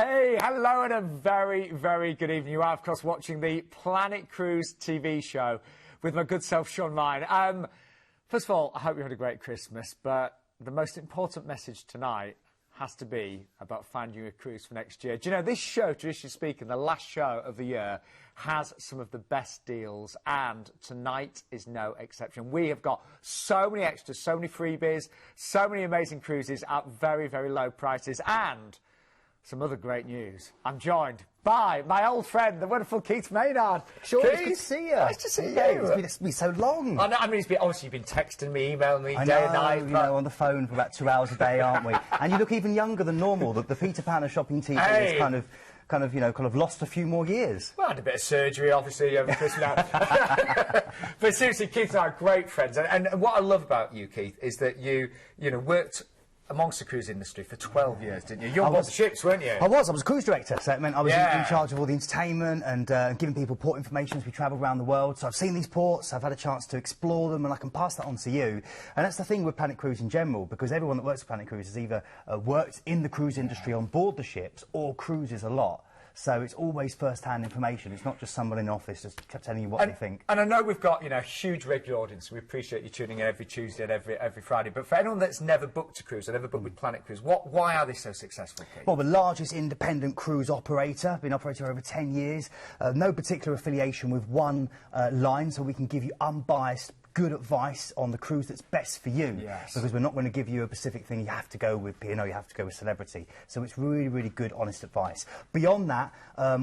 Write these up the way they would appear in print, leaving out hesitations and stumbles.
Hey, hello and a very, very good evening. You are, of course, watching the Planet Cruise TV show with my good self, Sean Ryan. First of all, I hope you had a great Christmas, but the most important message tonight has to be about finding a cruise for next year. Do you know, this show, traditionally speaking, the last show of the year, has some of the best deals, and tonight is no exception. We have got so many extras, so many freebies, so many amazing cruises at very, very low prices, and some other great news. I'm joined by my old friend, the wonderful Keith Maynard. Sure, Keith, it's good to see you. Nice to see you. It's been so long. I know, I mean, obviously you've been texting me, emailing me I day know, and night. you know, on the phone for about 2 hours a day, aren't we? And you look even younger than normal. The Peter Pan of shopping TV Hey. has kind of lost a few more years. Well, I had a bit of surgery, obviously, over Christmas. But seriously, Keith and I are great friends. And what I love about you, Keith, is that you worked amongst the cruise industry for 12 years, didn't you? You were on board the ships, weren't you? I was a cruise director, so it meant I was Yeah. in charge of all the entertainment and giving people port information as we travel around the world. So I've seen these ports, I've had a chance to explore them, and I can pass that on to you. And that's the thing with Planet Cruise in general, because everyone that works at Planet Cruise has either worked in the cruise industry on board the ships or cruises a lot. So it's always first-hand information. It's not just someone in the office just telling you what they think. And I know we've got, a huge regular audience. We appreciate you tuning in every Tuesday and every Friday. But for anyone that's never booked a cruise or never booked with Planet Cruise, why are they so successful, Keith? Well, the largest independent cruise operator, been operating for over 10 years. No particular affiliation with one line, so we can give you unbiased, good advice on the cruise that's best for you. Yes. Because we're not going to give you a specific thing. You have to go with P&O, you have to go with Celebrity. So it's really, really good, honest advice. Beyond that,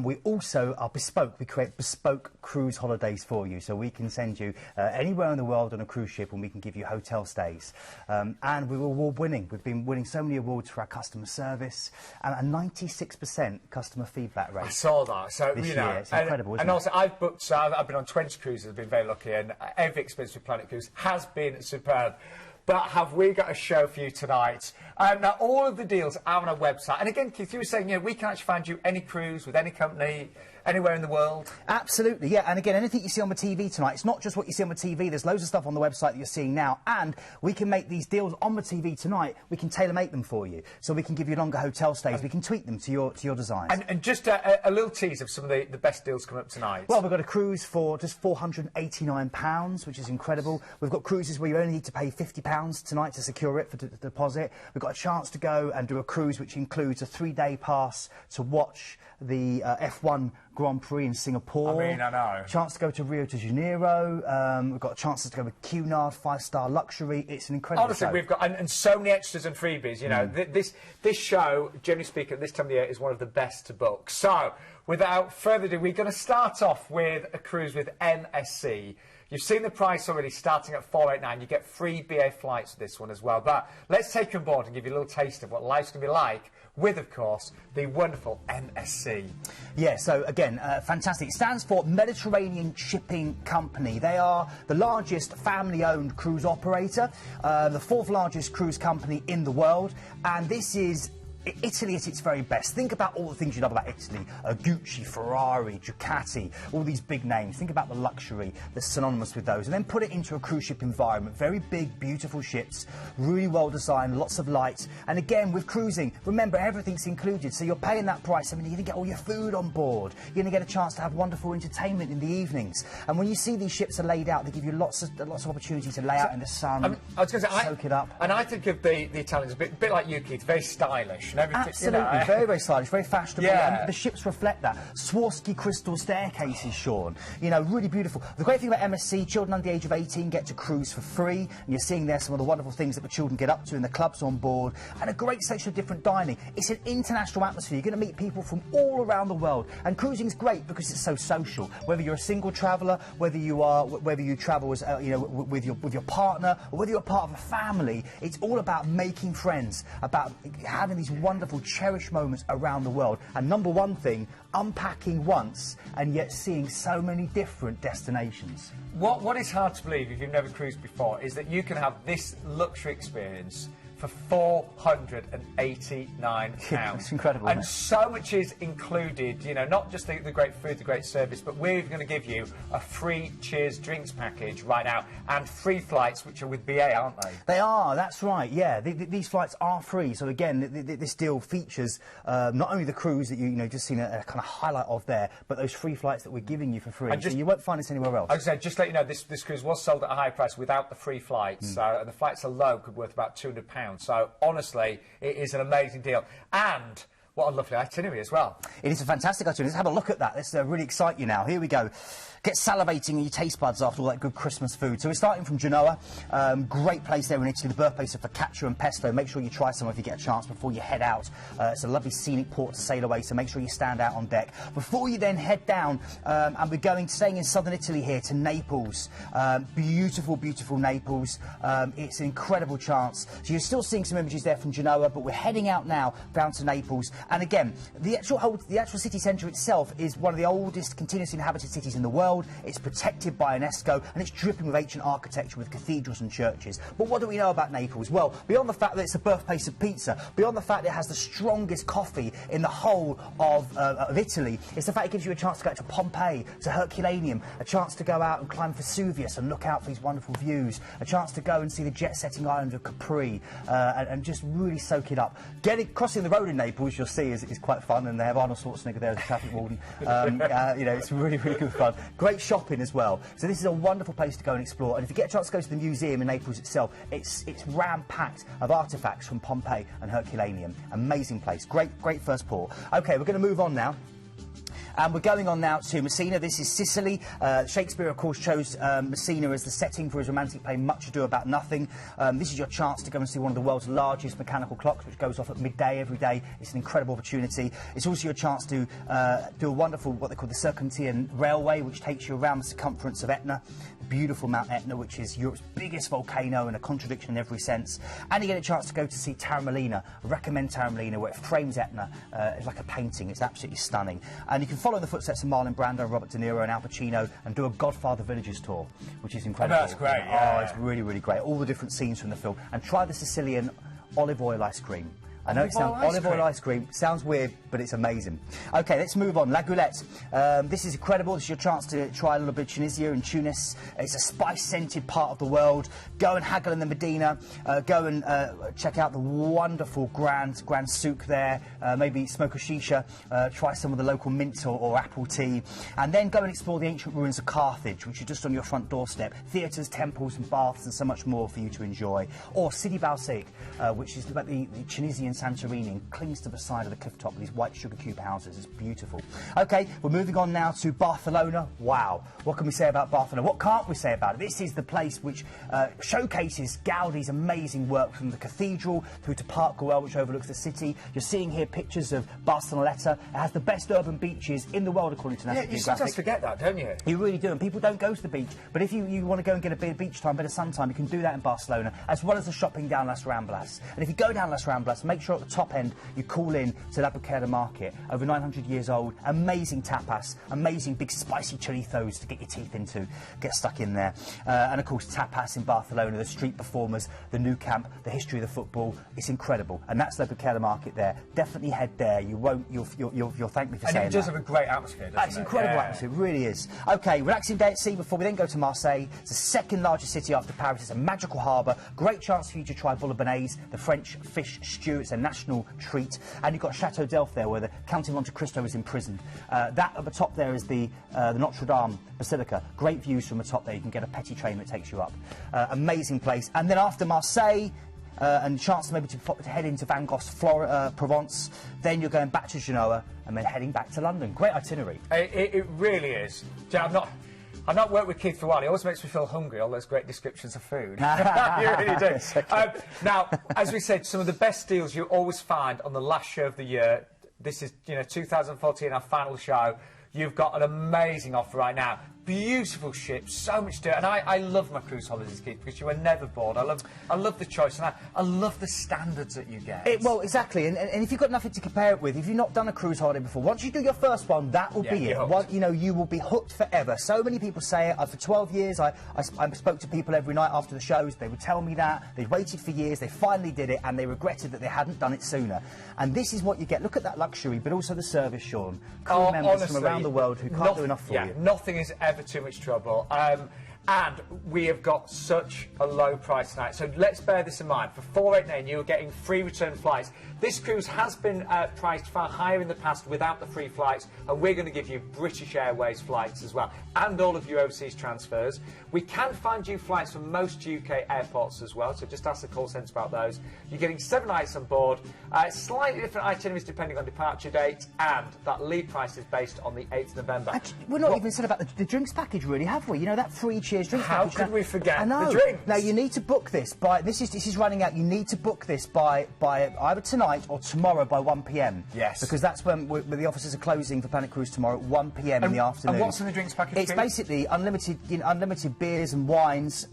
we also are bespoke. We create bespoke cruise holidays for you. So we can send you anywhere in the world on a cruise ship, and we can give you hotel stays. And we're award-winning. We've been winning so many awards for our customer service, and a 96% customer feedback rate. I saw that. So, This year. It's incredible, isn't and it? also, I've booked, so I've been on 20 cruises, I've been very lucky, and every experience with Planet Cruise has been superb. But have we got a show for you tonight? Now, all of the deals are on our website. And again, Keith, you were saying, we can actually find you any cruise with any company, anywhere in the world. Absolutely, yeah. And again, anything you see on the TV tonight, it's not just what you see on the TV. There's loads of stuff on the website that you're seeing now. And we can make these deals on the TV tonight. We can tailor-make them for you. So we can give you longer hotel stays. We can tweak them to your designs. And just a little tease of some of the best deals coming up tonight. Well, we've got a cruise for just £489, which is incredible. We've got cruises where you only need to pay £50 tonight to secure it for the deposit. We've got a chance to go and do a cruise which includes a 3-day pass to watch the F1 Grand Prix in Singapore. I mean, I know. Chance to go to Rio de Janeiro. We've got chances to go with Cunard, 5-star luxury. It's an incredible Honestly, show. we've got and so many extras and freebies. This show, generally speaking, at this time of the year, is one of the best to book. So, without further ado, we're going to start off with a cruise with MSC. You've seen the price already, starting at $489. You get free BA flights with this one as well. But let's take you on board and give you a little taste of what life's going to be like with, of course, the wonderful MSC. Yeah, so again, fantastic. It stands for Mediterranean Shipping Company. They are the largest family-owned cruise operator, the 4th largest cruise company in the world, and this is Italy at its very best. Think about all the things you love about Italy. Gucci, Ferrari, Ducati, all these big names. Think about the luxury that's synonymous with those. And then put it into a cruise ship environment. Very big, beautiful ships, really well designed, lots of lights. And again, with cruising, remember, everything's included. So you're paying that price. I mean, you're going to get all your food on board. You're going to get a chance to have wonderful entertainment in the evenings. And when you see these ships are laid out, they give you lots of opportunity to lay out in the sun, I was going to say, soak it up. And I think of the Italians a bit like you, Keith, very stylish. And everything, Absolutely, very, very stylish, very fashionable, Yeah. and the ships reflect that. Swarovski crystal staircases, Sean. Really beautiful. The great thing about MSC, children under the age of 18 get to cruise for free, and you're seeing there some of the wonderful things that the children get up to in the clubs on board, and a great section of different dining. It's an international atmosphere. You're going to meet people from all around the world, and cruising's great because it's so social. Whether you're a single traveller, whether you travel as with your partner, or whether you're part of a family, it's all about making friends, about having these wonderful, cherished moments around the world. And number one thing, unpacking once and yet seeing so many different destinations. What is hard to believe if you've never cruised before is that you can have this luxury experience for £489. It's incredible, And isn't it? so much is included, you know, not just the great food, the great service, but we're going to give you a free Cheers drinks package right now and free flights, which are with BA, aren't they? They are, that's right, yeah. These flights are free. So again, this deal features not only the cruise that you just seen a kind of highlight of there, but those free flights that we're giving you for free. So you won't find this anywhere else. I was going to say, just to let you know, this cruise was sold at a high price without the free flights. So and the flights alone could be worth about £200. So honestly, it is an amazing deal. And what a lovely itinerary as well. It is a fantastic itinerary. Let's have a look at that. Let's really excite you now. Here we go. Get salivating in your taste buds after all that good Christmas food. So we're starting from Genoa. Great place there in Italy, the birthplace of focaccia and pesto. Make sure you try some if you get a chance before you head out. It's a lovely scenic port to sail away, so make sure you stand out on deck. Before you then head down, and we're staying in southern Italy here to Naples. Beautiful, beautiful Naples. It's an incredible chance. So you're still seeing some images there from Genoa, but we're heading out now down to Naples. And again, the actual city centre itself is one of the oldest continuously inhabited cities in the world. It's protected by UNESCO and it's dripping with ancient architecture with cathedrals and churches. But what do we know about Naples? Well, beyond the fact that it's the birthplace of pizza, beyond the fact that it has the strongest coffee in the whole of Italy, it's the fact it gives you a chance to go to Pompeii, to Herculaneum, a chance to go out and climb Vesuvius and look out for these wonderful views, a chance to go and see the jet-setting island of Capri and just really soak it up. Crossing the road in Naples, you'll see, is quite fun, and they have Arnold Schwarzenegger there as a traffic warden. It's really, really good fun. Great shopping as well. So this is a wonderful place to go and explore. And if you get a chance to go to the museum in Naples itself, it's ram-packed of artefacts from Pompeii and Herculaneum. Amazing place. Great first port. OK, we're going to move on now. And we're going on now to Messina. This is Sicily. Shakespeare, of course, chose Messina as the setting for his romantic play Much Ado About Nothing. This is your chance to go and see one of the world's largest mechanical clocks, which goes off at midday every day. It's an incredible opportunity. It's also your chance to do a wonderful, what they call the Serpentine Railway, which takes you around the circumference of Etna. Beautiful Mount Etna, which is Europe's biggest volcano and a contradiction in every sense. And you get a chance to go to see Taormina. I recommend Taormina, where it frames Etna. It's like a painting. It's absolutely stunning. And you can follow the footsteps of Marlon Brando, Robert De Niro and Al Pacino and do a Godfather Villages tour, which is incredible. Oh, that's great, yeah. Oh, it's really, really great. All the different scenes from the film. And try the Sicilian olive oil ice cream. I know olive oil ice cream sounds weird, but it's amazing. OK, let's move on. La Goulette. This is incredible. This is your chance to try a little bit of Tunisia and Tunis. It's a spice-scented part of the world. Go and haggle in the Medina. Go and check out the wonderful Grand Souk there. Maybe smoke a shisha. Try some of the local mint or apple tea. And then go and explore the ancient ruins of Carthage, which are just on your front doorstep. Theatres, temples and baths and so much more for you to enjoy. Or Sidi Bou Said, which is about the Tunisian Santorini, and clings to the side of the cliff top with these white sugar cube houses. It's beautiful. OK, we're moving on now to Barcelona. Wow, what can we say about Barcelona? What can't we say about it? This is the place which showcases Gaudi's amazing work from the cathedral through to Park Güell, which overlooks the city. You're seeing here pictures of Barceloneta. It has the best urban beaches in the world, according to National Geographic. You sometimes forget that, don't you? You really do, and people don't go to the beach. But if you want to go and get a bit of beach time, a bit of sun time, you can do that in Barcelona, as well as the shopping down Las Ramblas. And if you go down Las Ramblas, make sure at the top end you call in to La Boquera Market, over 900 years old, amazing tapas, amazing big spicy choritos to get your teeth into, get stuck in there. And of course tapas in Barcelona, the street performers, the Nou Camp, the history of the football, it's incredible. And that's La Boquera Market there. Definitely head there. You'll thank me for saying that. And it does have a great atmosphere, doesn't it? It's incredible atmosphere, it really is. OK, relaxing day at sea before we then go to Marseille. It's the second largest city after Paris. It's a magical harbour. Great chance for you to try bouillabaisse, the French fish stew. It's a national treat. And you've got Chateau d'Elf there, where the Count of Monte Cristo is imprisoned. That at the top there is the Notre Dame Basilica. Great views from the top there. You can get a petty train that takes you up. Amazing place. And then after Marseille, and chance maybe to head into Van Gogh's Provence, then you're going back to Genoa and then heading back to London. Great itinerary. It really is. I've not worked with Keith for a while. He always makes me feel hungry, all those great descriptions of food. You really do. Now, as we said, some of the best deals you always find on the last show of the year. This is, 2014, our final show. You've got an amazing offer right now. beautiful ship, so much to do. And I love my cruise holidays, Keith, because you are never bored. I love the choice, and I love the standards that you get. Well, exactly. And if you've got nothing to compare it with, if you've not done a cruise holiday before, once you do your first one, that will be it. You will be hooked forever. So many people say it. For 12 years, I spoke to people every night after the shows. They would tell me that. They'd waited for years. They finally did it, and they regretted that they hadn't done it sooner. And this is what you get. Look at that luxury, but also the service, Sean. Crew members honestly, from around the world who can't do enough for you. Nothing is ever too much trouble. And we have got such a low price tonight. So let's bear this in mind. For $489, you're getting free return flights. This cruise has been priced far higher in the past without the free flights, and we're going to give you British Airways flights as well, and all of your overseas transfers. We can find you flights from most UK airports as well, so just ask the call centre about those. You're getting 7 nights on board, slightly different itineraries depending on departure date, and that lead price is based on the 8th of November. Actually, we're not even said about the drinks package, really, have we? You know, that free Cheers drinks package. How could we forget the drinks? Now, you need to book this by... This is running out. You need to book this by either tonight or tomorrow by 1 p.m. Yes. Because that's when the offices are closing for Planet Cruise tomorrow at 1 p.m. in the afternoon. And what's in the drinks package? It's basically unlimited beers and wines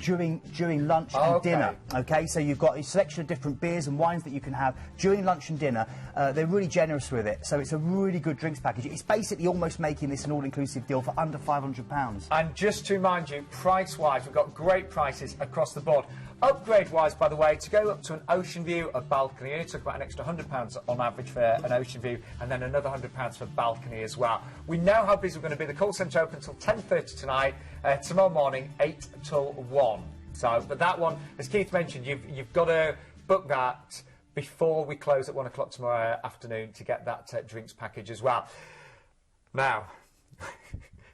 during lunch and dinner. Okay, so you've got a selection of different beers and wines that you can have during lunch and dinner. They're really generous with it, so it's a really good drinks package. It's basically almost making this an all-inclusive deal for under £500. And just to remind you, price-wise, we've got great prices across the board. Upgrade-wise, by the way, to go up to an ocean view, a balcony, you took about an extra £100 on average for an ocean view, and then another £100 for balcony as well. We know how busy we're going to be. The call centre open until 10:30 tonight. Tomorrow morning, 8 till 1. So, but that one, as Keith mentioned, you've got to book that before we close at 1 o'clock tomorrow afternoon to get that drinks package as well. Now,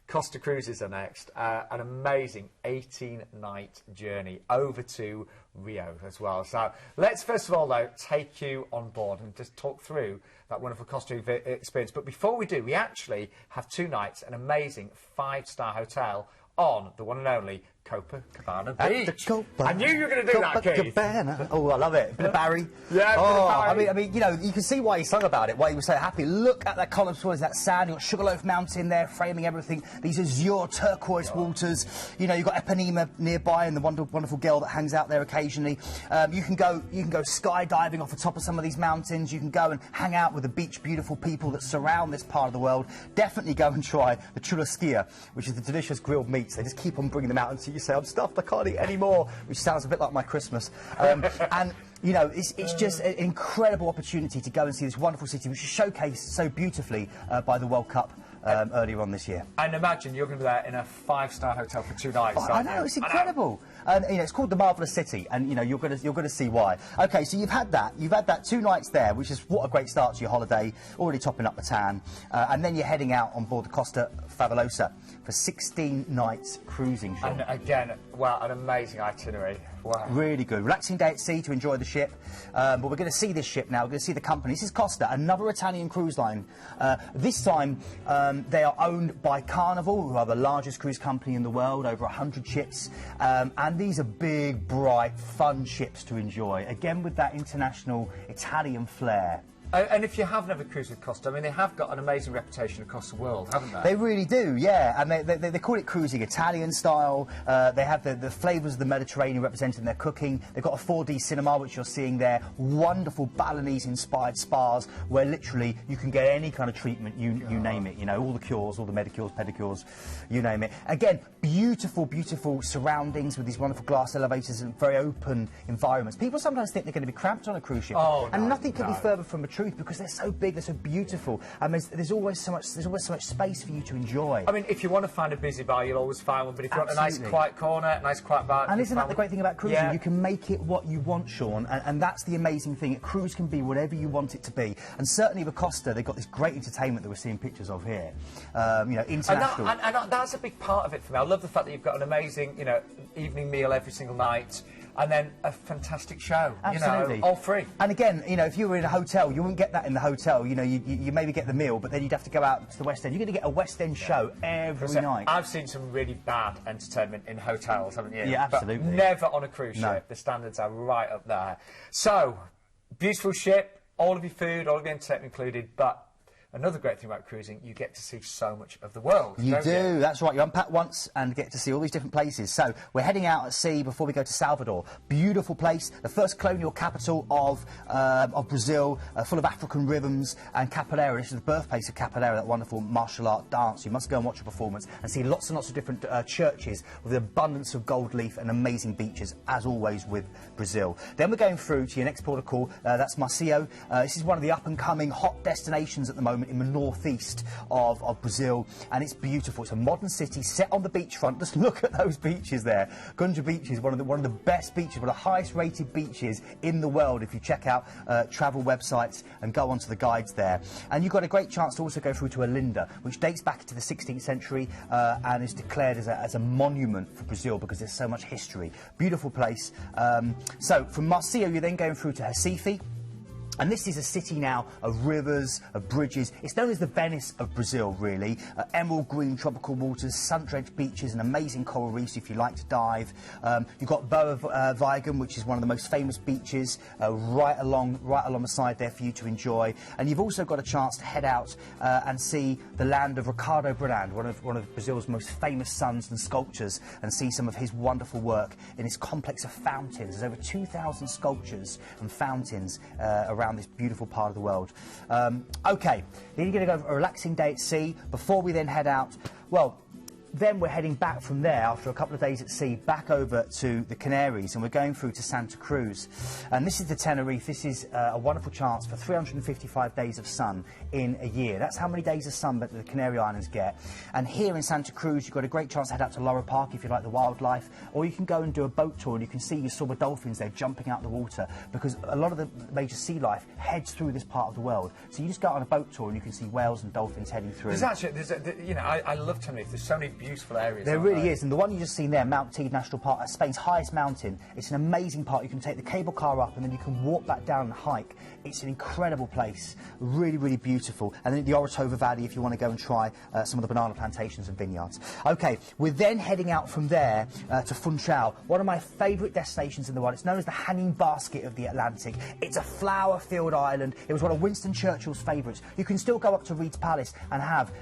Costa Cruises are next. An amazing 18-night journey over to Rio as well. So let's first of all, though, take you on board and just talk through that wonderful Costa experience. But before we do, we actually have 2 nights, an amazing 5-star hotel on the one and only Copacabana Beach. I knew you were going to do that, Keith. Oh, I love it. A bit of Barry. Yeah, I mean, you know, you can see why he sung about it, why he was so happy. Look at that column towards that sand. You've got Sugarloaf Mountain there, framing everything. These azure turquoise waters. You know, you've got Ipanema nearby and the wonderful girl that hangs out there occasionally. You can go skydiving off the top of some of these mountains. You can go and hang out with the beach beautiful people that surround this part of the world. Definitely go and try the churrasquilla, which is the delicious grilled meats. They just keep on bringing them out until you say, I'm stuffed, I can't eat any more, which sounds a bit like my Christmas. And, you know, it's just an incredible opportunity to go and see this wonderful city, which is showcased so beautifully by the World Cup earlier on this year. And imagine you're going to be there in a 5-star hotel for 2 nights. I know, it's incredible. And you know, it's called the Marvellous City, and you know you're going to see why. Okay, so you've had that 2 nights there, which is what a great start to your holiday, already topping up the tan, and then you're heading out on board the Costa Favolosa for 16 nights cruising. Sean. And again, wow, an amazing itinerary. Wow. Really good. Relaxing day at sea to enjoy the ship. But we're going to see this ship now. We're going to see the company. This is Costa, another Italian cruise line. This time, they are owned by Carnival, who are the largest cruise company in the world, over 100 ships. And these are big, bright, fun ships to enjoy. Again, with that international Italian flair. And if you have never cruised with Costa, I mean, they have got an amazing reputation across the world, haven't they? They really do, yeah. And they call it cruising Italian style. They have the flavours of the Mediterranean represented in their cooking. They've got a 4D cinema, which you're seeing there. Wonderful Balinese-inspired spas, where literally you can get any kind of treatment, you name it. You know, all the cures, all the medicures, pedicures, you name it. Again, beautiful, beautiful surroundings with these wonderful glass elevators and very open environments. People sometimes think they're going to be cramped on a cruise ship. And nothing could be further from the truth, because they're so big, they're so beautiful, and there's always so much space for you to enjoy. I mean, if you want to find a busy bar, you'll always find one. But if you want a nice quiet corner, a nice quiet bar, and isn't that the great thing about cruising? Yeah. You can make it what you want, Sean, and that's the amazing thing. A cruise can be whatever you want it to be, and certainly with Costa, they've got this great entertainment that we're seeing pictures of here. You know, international. And that's a big part of it for me. I love the fact that you've got an amazing, you know, evening meal every single night. And then a fantastic show, Absolutely. You know, all free. And again, you know, if you were in a hotel, you wouldn't get that in the hotel. You know, you maybe get the meal, but then you'd have to go out to the West End. You're going to get a West End show every night. I've seen some really bad entertainment in hotels, haven't you? Yeah, absolutely. But never on a cruise ship. The standards are right up there. So, beautiful ship, all of your food, all of the entertainment included, but another great thing about cruising, you get to see so much of the world. You do, that's right. You unpack once and get to see all these different places. So we're heading out at sea before we go to Salvador. Beautiful place, the first colonial capital of Brazil, full of African rhythms, and Capoeira. This is the birthplace of Capoeira, that wonderful martial art dance. You must go and watch a performance and see lots and lots of different churches with an abundance of gold leaf and amazing beaches, as always with Brazil. Then we're going through to your next port of call, that's Maceió. This is one of the up-and-coming hot destinations at the moment in the northeast of Brazil, and it's beautiful. It's a modern city set on the beachfront. Just look at those beaches there. Gunja Beach is one of the best beaches, one of the highest rated beaches in the world if you check out travel websites and go onto the guides there. And you've got a great chance to also go through to Olinda, which dates back to the 16th century and is declared as a monument for Brazil because there's so much history. Beautiful place. So from Maceió you're then going through to Recife. And this is a city now of rivers, of bridges. It's known as the Venice of Brazil, really. Emerald green tropical waters, sun-drenched beaches, and amazing coral reefs if you like to dive. You've got Boa Viagem, which is one of the most famous beaches, right along the side there for you to enjoy. And you've also got a chance to head out and see the land of Ricardo Brilhante, one of Brazil's most famous sons and sculptors, and see some of his wonderful work in his complex of fountains. There's over 2,000 sculptures and fountains around this beautiful part of the world. OK, then you're going to go for a relaxing day at sea before we then head out. Well, then we're heading back from there after a couple of days at sea back over to the Canaries, and we're going through to Santa Cruz. And this is the Tenerife. This is a wonderful chance for 355 days of sun in a year. That's how many days of sun that the Canary Islands get. And here in Santa Cruz you've got a great chance to head out to Loro Park if you like the wildlife, or you can go and do a boat tour and you can see your silver dolphins there jumping out the water, because a lot of the major sea life heads through this part of the world. So you just go on a boat tour and you can see whales and dolphins heading through. There's actually, you know, I love Tenerife. There's so many beautiful areas. There really is, and the one you just seen there, Mount Teide National Park, that's Spain's highest mountain. It's an amazing park. You can take the cable car up and then you can walk back down and hike. It's an incredible place, really, really beautiful. And then the Orotava Valley if you want to go and try some of the banana plantations and vineyards. OK, we're then heading out from there to Funchal, one of my favourite destinations in the world. It's known as the hanging basket of the Atlantic. It's a flower-filled island. It was one of Winston Churchill's favourites. You can still go up to Reed's Palace and have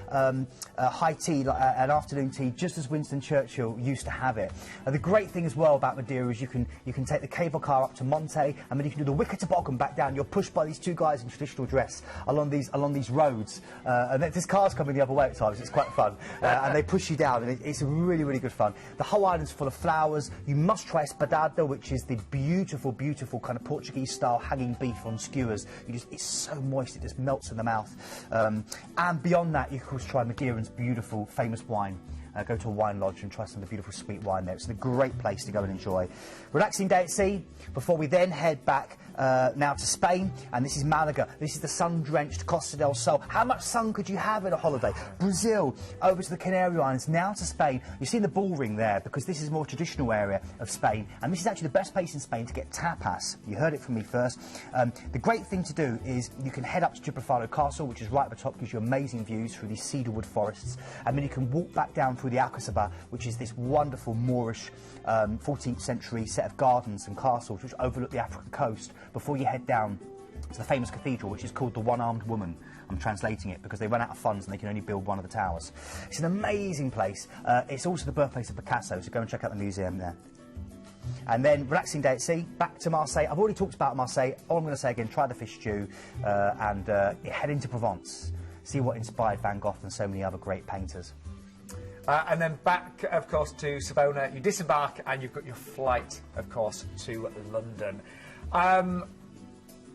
high tea, an afternoon tea, just as Winston Churchill used to have it. The great thing as well about Madeira is you can take the cable car up to Monte, and then you can do the wicker toboggan back down. You're pushed by these two guys in traditional dress along these roads, and this car's coming the other way at times. It's quite fun, and they push you down, and it's really, really good fun. The whole island's full of flowers. You must try espadada, which is the beautiful, beautiful kind of Portuguese-style hanging beef on skewers. It's so moist, it just melts in the mouth. And beyond that, you can of course try Madeira's beautiful, famous wine. Go to a wine lodge and try some of the beautiful sweet wine there. It's a great place to go and enjoy. Relaxing day at sea before we then head back now to Spain, and this is Malaga. This is the sun-drenched Costa del Sol. How much sun could you have in a holiday? Brazil, over to the Canary Islands, now to Spain. You've seen the bull ring there because this is a more traditional area of Spain, and this is actually the best place in Spain to get tapas. You heard it from me first. The great thing to do is you can head up to Gibraltar Castle, which is right at the top, gives you amazing views through these cedarwood forests, and then you can walk back down through the Alcazaba, which is this wonderful Moorish 14th century set of gardens and castles which overlook the African coast before you head down to the famous cathedral, which is called the One-Armed Woman. I'm translating it because they run out of funds and they can only build one of the towers. It's an amazing place. It's also the birthplace of Picasso, so go and check out the museum there. And then relaxing day at sea, back to Marseille. I've already talked about Marseille. All I'm going to say again, try the fish stew and head into Provence. See what inspired Van Gogh and so many other great painters. And then back, of course, to Savona. You disembark and you've got your flight, of course, to London.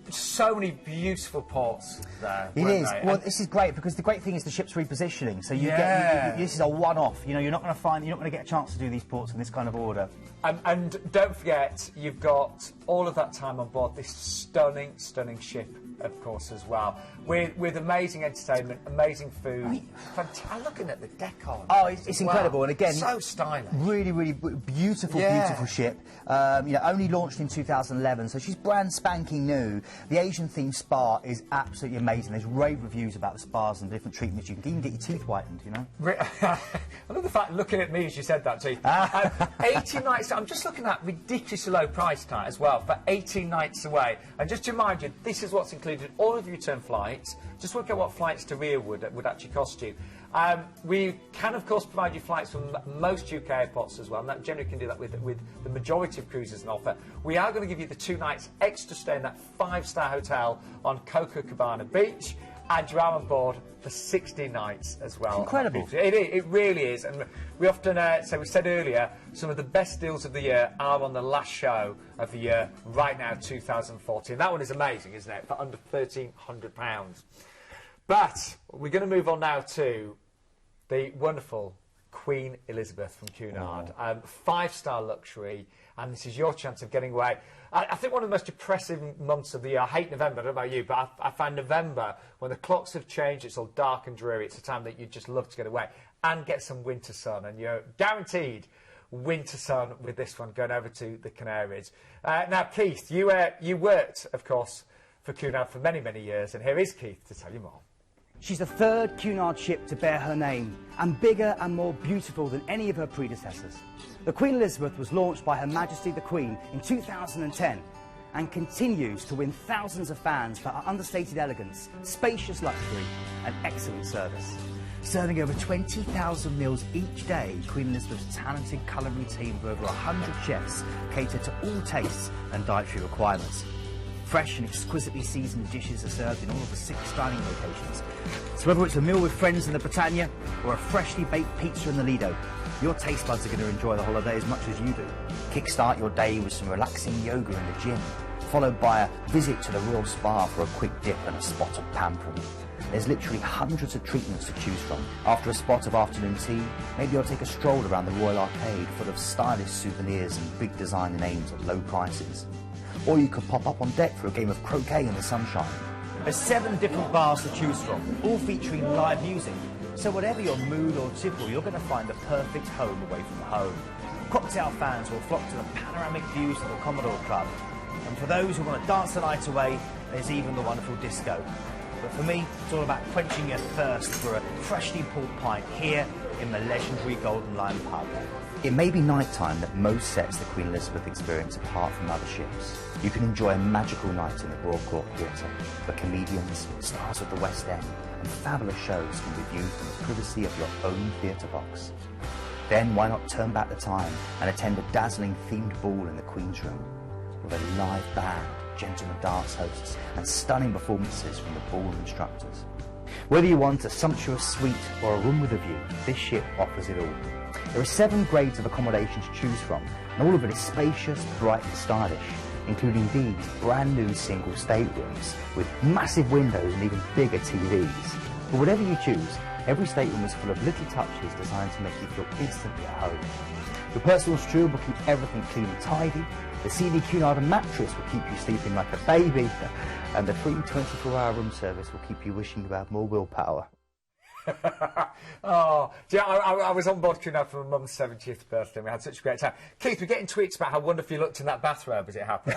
So many beautiful ports there. It is. Well, this is great because the great thing is the ship's repositioning. So you get this is a one-off. You know, you're not going to get a chance to do these ports in this kind of order. And don't forget, you've got all of that time on board this stunning, stunning ship, of course, as well, with amazing entertainment, amazing food. I mean, looking at the decor. Oh, it's incredible, and again, so stylish. Really, really beautiful, beautiful ship. You know, only launched in 2011, so she's brand spanking new. The Asian-themed spa is absolutely amazing. There's rave reviews about the spas and different treatments. You can even get your teeth whitened, you know. I love the fact, looking at me as you said that, too. 18 nights, I'm just looking at ridiculously low price tonight as well, for 18 nights away. And just to remind you, this is what's included, all of your return flights. Just work out what flights to Rio would actually cost you. We can, of course, provide you flights from most UK airports as well, and that generally can do that with the majority of cruises on offer. We are going to give you the 2 nights extra stay in that 5-star hotel on Copacabana Beach, and you're on board for 16 nights as well. Incredible. It really is, and we often say, we said earlier, some of the best deals of the year are on the last show of the year, right now, 2014. That one is amazing, isn't it, for under £1,300. But we're going to move on now to the wonderful Queen Elizabeth from Cunard. 5-star luxury, and this is your chance of getting away. I think one of the most depressing months of the year. I hate November, I don't know about you, but I find November, when the clocks have changed, it's all dark and dreary, it's a time that you just love to get away and get some winter sun, and you're guaranteed winter sun with this one, going over to the Canaries. Now, Keith, you worked, of course, for Cunard for many, many years, and here is Keith to tell you more. She's the 3rd Cunard ship to bear her name, and bigger and more beautiful than any of her predecessors. The Queen Elizabeth was launched by Her Majesty the Queen in 2010 and continues to win thousands of fans for her understated elegance, spacious luxury and excellent service. Serving over 20,000 meals each day, Queen Elizabeth's talented culinary team of over 100 chefs cater to all tastes and dietary requirements. Fresh and exquisitely seasoned dishes are served in all of the 6 dining locations. So whether it's a meal with friends in the Britannia or a freshly baked pizza in the Lido, your taste buds are going to enjoy the holiday as much as you do. Kickstart your day with some relaxing yoga in the gym, followed by a visit to the Royal Spa for a quick dip and a spot of pampering. There's literally hundreds of treatments to choose from. After a spot of afternoon tea, maybe you'll take a stroll around the Royal Arcade full of stylish souvenirs and big designer names at low prices. Or you could pop up on deck for a game of croquet in the sunshine. There's 7 different bars to choose from, all featuring live music. So whatever your mood or tipple, you're going to find the perfect home away from home. Cocktail fans will flock to the panoramic views of the Commodore Club. And for those who want to dance the night away, there's even the wonderful disco. But for me, it's all about quenching your thirst for a freshly pulled pint here in the legendary Golden Lion pub. It may be night time that most sets the Queen Elizabeth experience apart from other ships. You can enjoy a magical night in the Royal Court Theatre, where comedians, stars of the West End and fabulous shows can be viewed from the privacy of your own theatre box. Then why not turn back the time and attend a dazzling themed ball in the Queen's Room, with a live band, gentlemen dance hosts and stunning performances from the ball instructors. Whether you want a sumptuous suite or a room with a view, this ship offers it all. There are 7 grades of accommodation to choose from, and all of it is spacious, bright and stylish, including these brand new single staterooms with massive windows and even bigger TVs. But whatever you choose, every stateroom is full of little touches designed to make you feel instantly at home. Your personal steward will keep everything clean and tidy, the CD Cunard mattress will keep you sleeping like a baby, and the free 24-hour room service will keep you wishing you had more willpower. Oh, yeah, I was on board Cunard for my mum's 70th birthday and we had such a great time. Keith, we're getting tweets about how wonderful you looked in that bathrobe as it happens.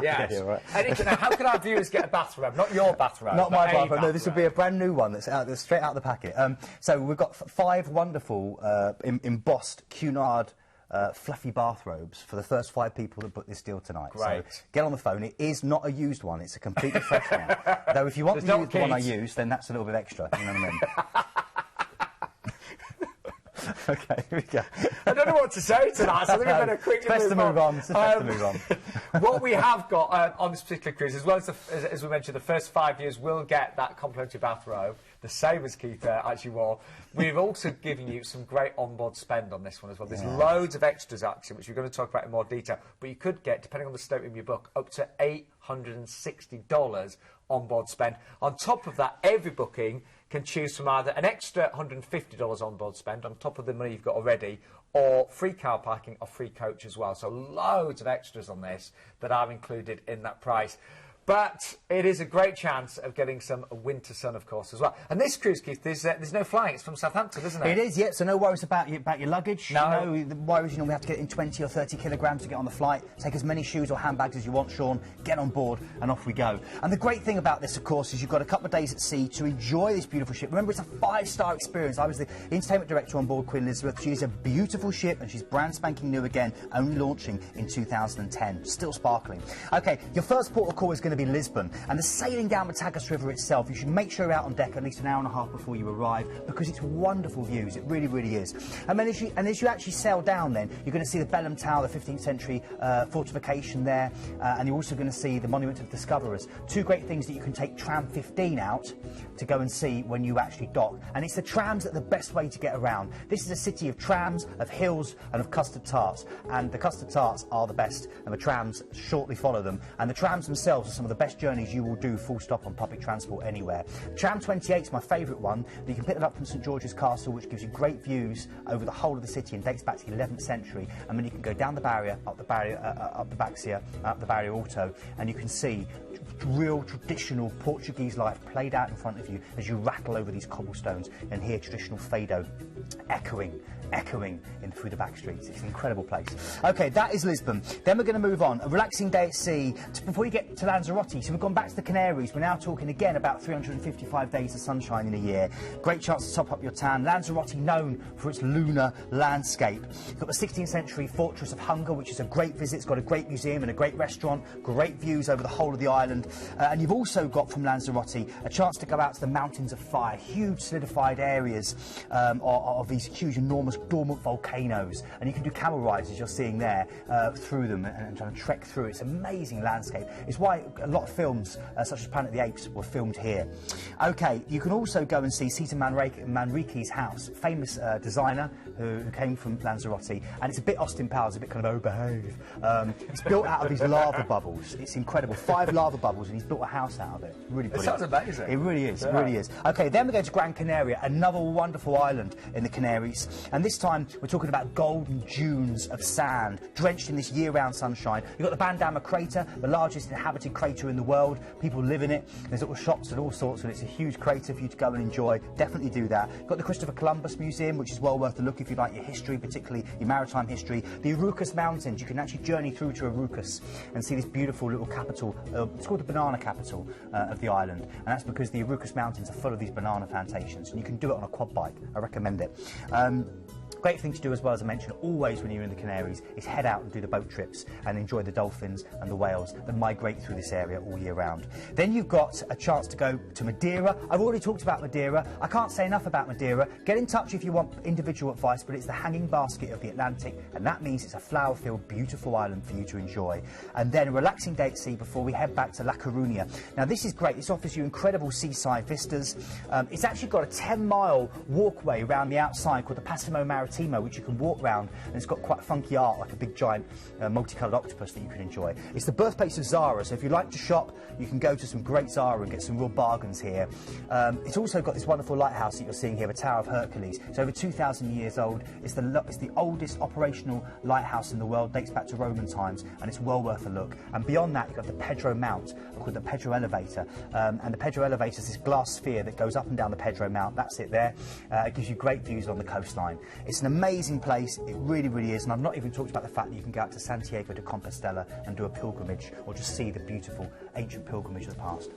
Yes. Yeah, right. And how can our viewers get a bathrobe? Not your bathrobe. Not my bathrobe. No, this will be a brand new one that's straight out of the packet. So we've got 5 wonderful embossed Cunard fluffy bathrobes for the first 5 people that book this deal tonight. Great. So get on the phone. It is not a used one. It's a completely fresh one. Though if you want the one I use, then that's a little bit extra. You know what I mean? Okay, here we go. I don't know what to say tonight, so I think I better quickly move on. It's best to move on. What we have got on this particular cruise, as well as we mentioned, the first 5 years will get that complimentary bathrobe, the same as Keith actually wore. We've also given you some great onboard spend on this one as well. There's loads of extras actually, which we're going to talk about in more detail. But you could get, depending on the stateroom you book, up to $860 onboard spend. On top of that, every booking can choose from either an extra $150 onboard spend on top of the money you've got already, or free car parking or free coach as well. So loads of extras on this that are included in that price. But it is a great chance of getting some winter sun, of course, as well. And this cruise, Keith, there's no flying. It's from Southampton, isn't it? It is, yeah. So no worries about your luggage. No. The worries, we have to get in 20 or 30 kilograms to get on the flight. Take as many shoes or handbags as you want, Sean. Get on board, and off we go. And the great thing about this, of course, is you've got a couple of days at sea to enjoy this beautiful ship. Remember, it's a 5-star experience. I was the entertainment director on board Queen Elizabeth. She is a beautiful ship, and she's brand spanking new again, only launching in 2010. Still sparkling. OK, your first port of call is going to be Lisbon. And the sailing down the Tagus River itself, you should make sure you're out on deck at least an hour and a half before you arrive, because it's wonderful views. It really, really is. And then as you actually sail down, then you're going to see the Belem Tower, the 15th century fortification there, and you're also going to see the Monument of Discoverers. Two great things that you can take Tram 15 out to go and see when you actually dock. And it's the trams that are the best way to get around. This is a city of trams, of hills, and of custard tarts. And the custard tarts are the best, and the trams shortly follow them. And the trams themselves are some of the best journeys you will do full stop on public transport anywhere. Tram 28 is my favourite one. You can pick it up from St George's Castle, which gives you great views over the whole of the city and dates back to the 11th century. And then you can go down the barrier, up the Baxia, up the Barrier Alto, and you can see real traditional Portuguese life played out in front of you as you rattle over these cobblestones and hear traditional fado echoing through the back streets. It's an incredible place. OK, that is Lisbon. Then we're going to move on. A relaxing day at sea before you get to Lanzarote. So we've gone back to the Canaries. We're now talking again about 355 days of sunshine in a year. Great chance to top up your tan. Lanzarote, known for its lunar landscape. You've got the 16th century Fortress of Hunger, which is a great visit. It's got a great museum and a great restaurant. Great views over the whole of the island. And you've also got from Lanzarote a chance to go out to the Mountains of Fire. Huge solidified areas of these huge, enormous dormant volcanoes, and you can do camel rides as you're seeing there through them and trying to trek through. It's an amazing landscape. It's why a lot of films such as Planet of the Apes were filmed here. OK, you can also go and see Cesar Manrique's house, famous designer who came from Lanzarote, and it's a bit Austin Powers, a bit kind of behave. It's built out of these lava bubbles. It's incredible. 5 lava bubbles, and he's built a house out of it. Really brilliant. It sounds amazing. It really is. It really is. OK, then we go to Gran Canaria, another wonderful island in the Canaries, and this time we're talking about golden dunes of sand drenched in this year-round sunshine. You've got the Bandama crater, the largest inhabited crater in the world. People live in it. There's little shops and all sorts, and it's a huge crater for you to go and enjoy. Definitely do that. You've got the Christopher Columbus Museum, which is well worth a look if you like your history, particularly your maritime history. The Iroquois Mountains, you can actually journey through to Iroquois and see this beautiful little capital. It's called the banana capital of the island, and that's because the Iroquois Mountains are full of these banana plantations, and you can do it on a quad bike. I recommend it. Great thing to do as well, as I mentioned, always when you're in the Canaries, is head out and do the boat trips and enjoy the dolphins and the whales that migrate through this area all year round. Then you've got a chance to go to Madeira. I've already talked about Madeira. I can't say enough about Madeira. Get in touch if you want individual advice, but it's the hanging basket of the Atlantic, and that means it's a flower-filled, beautiful island for you to enjoy. And then a relaxing day at sea before we head back to La Coruña. Now, this is great. This offers you incredible seaside vistas. It's actually got a 10-mile walkway around the outside called the Passimo Maritimo, which you can walk round, and it's got quite funky art, like a big giant multicoloured octopus that you can enjoy. It's the birthplace of Zara, so if you like to shop, you can go to some great Zara and get some real bargains here. It's also got this wonderful lighthouse that you're seeing here, the Tower of Hercules. It's over 2,000 years old. It's the oldest operational lighthouse in the world, dates back to Roman times, and it's well worth a look. And beyond that, you've got the Pedro Mount, called the Pedro Elevator. And the Pedro Elevator is this glass sphere that goes up and down the Pedro Mount. That's it there. It gives you great views on the coastline. It's an amazing place. It really, really is. And I've not even talked about the fact that you can go out to Santiago de Compostela and do a pilgrimage, or just see the beautiful ancient pilgrimage of the past.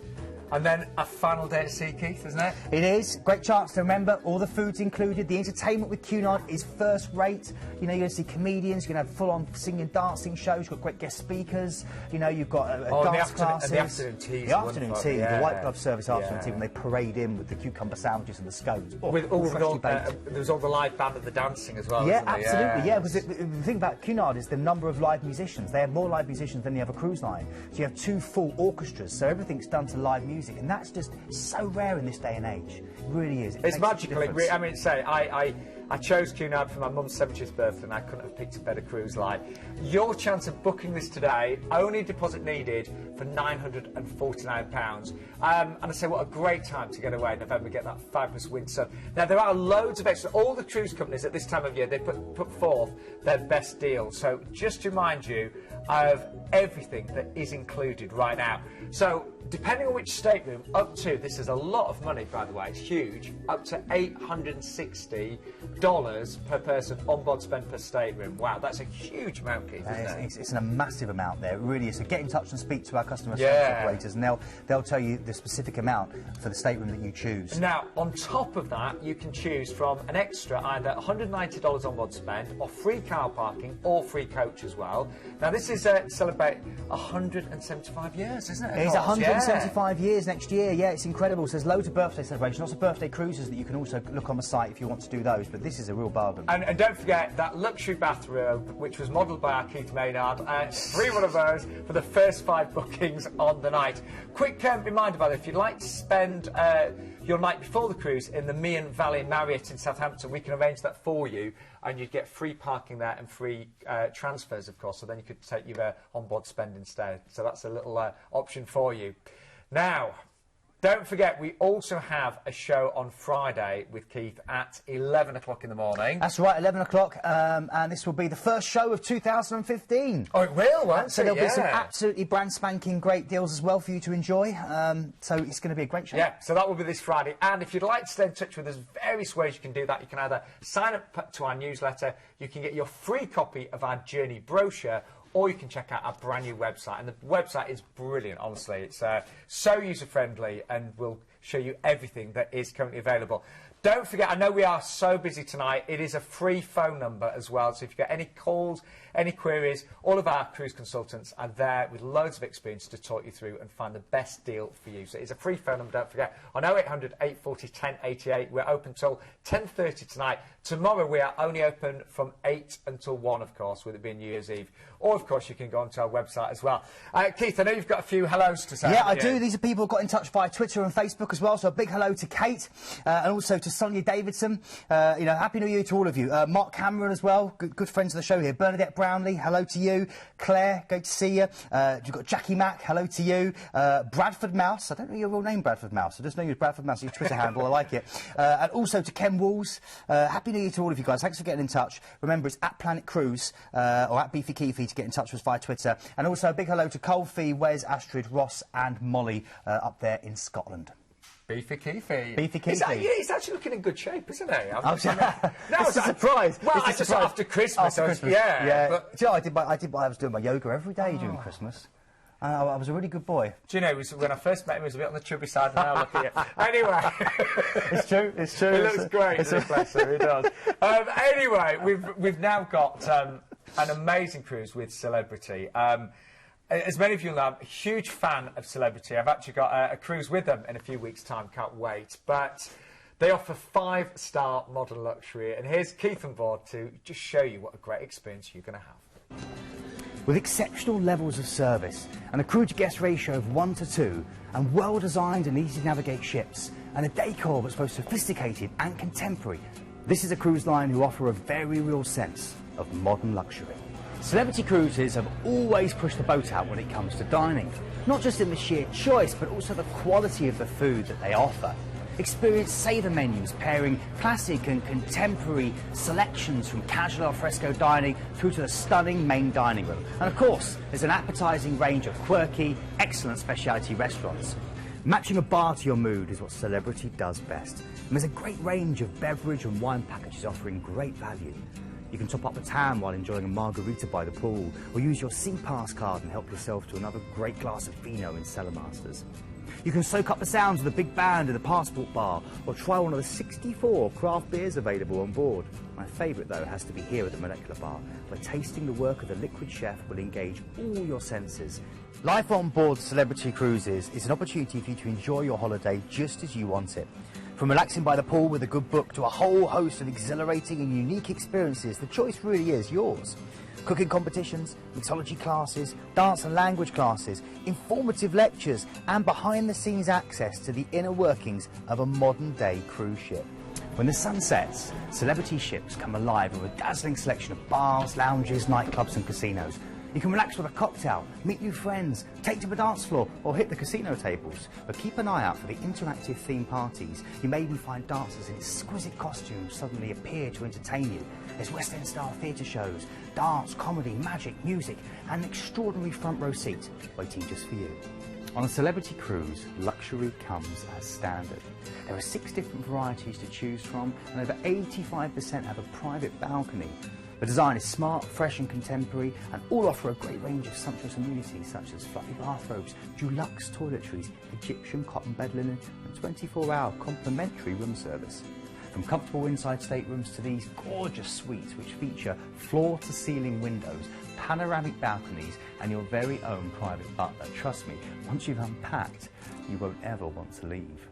And then a final day at sea, Keith, isn't it? It is. Great chance to remember. All the food's included. The entertainment with Cunard is first rate. You know, you're going to see comedians. You're going to have full-on singing and dancing shows. You've got great guest speakers. You know, you've got dance classes. The afternoon tea. The afternoon tea. Yeah. The white glove service afternoon tea, when they parade in with the cucumber sandwiches and the scones. With all there's all the live band and the dancing as well. Yeah, isn't absolutely. Yeah, because the thing about Cunard is the number of live musicians. They have more live musicians than the other cruise line. So you have 2 full orchestras. So everything's done to live music, and that's just so rare in this day and age. It really is. It's magical. I mean, say, I chose Cunard for my mum's 70th birthday, and I couldn't have picked a better cruise line. Your chance of booking this today, only deposit needed for £949. And I say, what a great time to get away in November, get that fabulous winter sun. Now, there are loads of extra. All the cruise companies at this time of year, they put forth their best deals. So just to remind you, of everything that is included right now. So, depending on which stateroom, up to, this is a lot of money by the way, it's huge, up to $860 per person onboard spend per stateroom. Wow, that's a huge amount, Keith, isn't it? It's a massive amount there, it really is. So get in touch and speak to our customer service operators, and they'll tell you the specific amount for the stateroom that you choose. Now, on top of that, you can choose from an extra either $190 onboard spend, or free car parking, or free coach as well. Now, this is celebrate 175 years, isn't it? It's 175 years next year, yeah, it's incredible. So there's loads of birthday celebrations, lots of birthday cruises that you can also look on the site if you want to do those, but this is a real bargain. And don't forget that luxury bathrobe, which was modelled by our Keith Maynard, free one of those for the first 5 bookings on the night. Quick reminder, by the way, if you'd like to spend your night before the cruise in the Meon Valley Marriott in Southampton, we can arrange that for you, and you'd get free parking there and free transfers, of course, so then you could take your onboard spend instead. So that's a little option for you. Now, don't forget, we also have a show on Friday with Keith at 11 o'clock in the morning. That's right, 11 o'clock, and this will be the first show of 2015. Oh, it will, won't it? So there'll be some absolutely brand spanking great deals as well for you to enjoy, so it's going to be a great show. Yeah, so that will be this Friday, and if you'd like to stay in touch with us, various ways you can do that. You can either sign up to our newsletter, you can get your free copy of our Journey brochure, or you can check out our brand new website. And the website is brilliant, honestly. It's so user-friendly and will show you everything that is currently available. Don't forget, I know we are so busy tonight, it is a free phone number as well. So if you've got any calls, any queries, all of our cruise consultants are there with loads of experience to talk you through and find the best deal for you. So it's a free phone number, don't forget, on 0800 840 1088. We're open till 10:30 tonight. Tomorrow we are only open from 8 until 1, of course, with it being New Year's Eve. Or, of course, you can go onto our website as well. Keith, I know you've got a few hellos to say. Yeah, I do. These are people who got in touch via Twitter and Facebook as well. So a big hello to Kate and also to Sonia Davidson. You know, Happy New Year to all of you. Mark Cameron as well, good friends of the show here. Bernadette Brownlee, hello to you. Claire, great to see you. You've got Jackie Mack, hello to you. Bradford Mouse, I don't know your real name, Bradford Mouse. I just know you're Bradford Mouse, your Twitter handle, I like it. And also to Ken Walls. Happy New Year to all of you guys. Thanks for getting in touch. Remember, it's at Planet Cruise or at Beefy Keefy to get in touch with us via Twitter. And also a big hello to Cole Fee, Wes, Astrid, Ross and Molly up there in Scotland. Beefy Keefy. Beefy Keefy. He's actually looking in good shape, isn't he? It's a surprise. Well, it's just after Christmas. Yeah. But, do you know, I was doing my yoga every day during Christmas. I was a really good boy. Do you know, when I first met him, he was a bit on the chubby side, and now look at you. Anyway. It's true. He looks great, bless him, he does. Anyway, we've now got an amazing cruise with Celebrity. As many of you know, I'm a huge fan of Celebrity. I've actually got a cruise with them in a few weeks' time, can't wait. But they offer 5-star modern luxury, and here's Keith on board to just show you what a great experience you're going to have. With exceptional levels of service and a crew-to-guest ratio of 1:2, and well-designed and easy-to-navigate ships, and a decor that's both sophisticated and contemporary, this is a cruise line who offer a very real sense of modern luxury. Celebrity Cruises have always pushed the boat out when it comes to dining, not just in the sheer choice, but also the quality of the food that they offer. Experience saver menus pairing classic and contemporary selections from casual al fresco dining through to the stunning main dining room. And of course, there's an appetising range of quirky, excellent specialty restaurants. Matching a bar to your mood is what Celebrity does best. And there's a great range of beverage and wine packages offering great value. You can top up the tan while enjoying a margarita by the pool, or use your SeaPass card and help yourself to another great glass of vino in Cellar Masters. You can soak up the sounds of the big band in the Passport Bar, or try one of the 64 craft beers available on board. My favourite, though, has to be here at the Molecular Bar, where tasting the work of the liquid chef will engage all your senses. Life on board Celebrity Cruises is an opportunity for you to enjoy your holiday just as you want it. From relaxing by the pool with a good book to a whole host of exhilarating and unique experiences, the choice really is yours. Cooking competitions, mixology classes, dance and language classes, informative lectures, and behind-the-scenes access to the inner workings of a modern-day cruise ship. When the sun sets, Celebrity ships come alive with a dazzling selection of bars, lounges, nightclubs and casinos. You can relax with a cocktail, meet new friends, take to the dance floor, or hit the casino tables. But keep an eye out for the interactive theme parties. You may even find dancers in exquisite costumes suddenly appear to entertain you. There's West End style theatre shows, dance, comedy, magic, music, and an extraordinary front row seat waiting just for you. On a Celebrity Cruise, luxury comes as standard. There are 6 different varieties to choose from, and over 85% have a private balcony. The design is smart, fresh and contemporary, and all offer a great range of sumptuous amenities such as fluffy bathrobes, deluxe toiletries, Egyptian cotton bed linen, and 24-hour complimentary room service. From comfortable inside staterooms to these gorgeous suites which feature floor-to-ceiling windows, panoramic balconies, and your very own private butler. Trust me, once you've unpacked, you won't ever want to leave.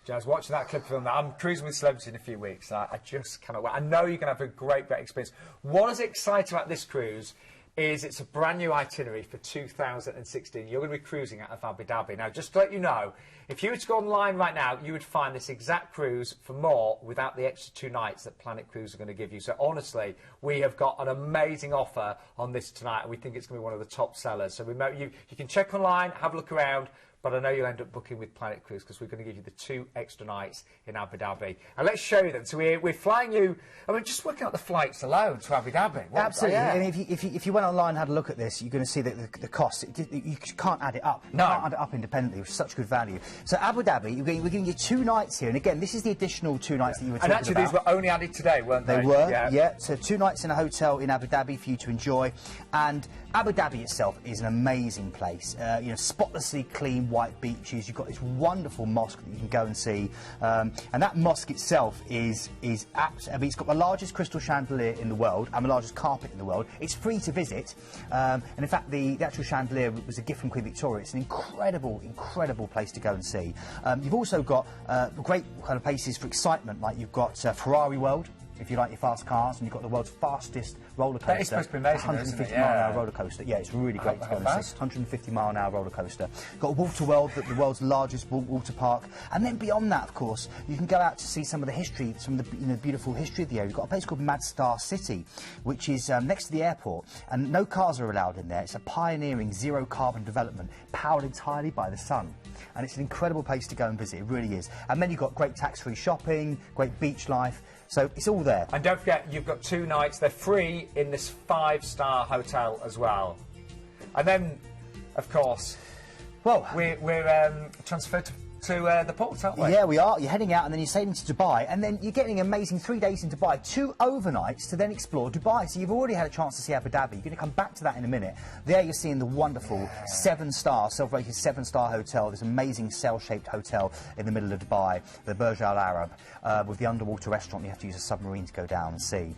I was watching that clip film. I'm cruising with celebrities in a few weeks. I just cannot wait. I know you're going to have a great experience. What is exciting about this cruise is it's a brand new itinerary for 2016. You're going to be cruising out of Abu Dhabi. Now, just to let you know, if you were to go online right now, you would find this exact cruise for more without the extra 2 nights that Planet Cruise are going to give you. So, honestly, we have got an amazing offer on this tonight, and we think it's going to be one of the top sellers. So, you can check online, have a look around, but I know you'll end up booking with Planet Cruise because we're going to give you the 2 extra nights in Abu Dhabi. And let's show you them. So we're flying you, I mean, just working out the flights alone to Abu Dhabi. Absolutely. Yeah. And if you went online and had a look at this, you're going to see that the cost, you can't add it up. You can't add it up independently with such good value. So Abu Dhabi, we're giving you 2 nights here. And again, this is the additional 2 nights that you were talking about. And actually, these were only added today, weren't they? They were, yeah. So 2 nights in a hotel in Abu Dhabi for you to enjoy. And Abu Dhabi itself is an amazing place. You know, spotlessly clean white beaches. You've got this wonderful mosque that you can go and see, and that mosque itself is I mean, it's got the largest crystal chandelier in the world and the largest carpet in the world. It's free to visit, and in fact, the actual chandelier was a gift from Queen Victoria. It's an incredible place to go and see. You've also got great kind of places for excitement, like you've got Ferrari World, if you like your fast cars, and you've got the world's fastest roller coaster. That is supposed to be amazing, 150 mile an hour roller coaster. Yeah, it's really great to go and see. 150 mile an hour roller coaster. Got Water World, the world's largest water park, and then beyond that, of course, you can go out to see some of the history, some of the beautiful history of the area. You've got a place called Madstar City, which is next to the airport, and no cars are allowed in there. It's a pioneering zero carbon development, powered entirely by the sun. And it's an incredible place to go and visit, it really is. And then you've got great tax-free shopping, great beach life, so it's all there. And don't forget, you've got 2 nights, they're free in this 5-star hotel as well. And then, of course, well, we're transferred to the port, aren't we? Yeah, we are. You're heading out and then you're sailing to Dubai, and then you're getting an amazing 3 days in Dubai, 2 overnights to then explore Dubai. So you've already had a chance to see Abu Dhabi. You're going to come back to that in a minute. There you're seeing the wonderful 7-star, self-rated 7-star hotel, this amazing cell-shaped hotel in the middle of Dubai, the Burj Al Arab, with the underwater restaurant. You have to use a submarine to go down and see.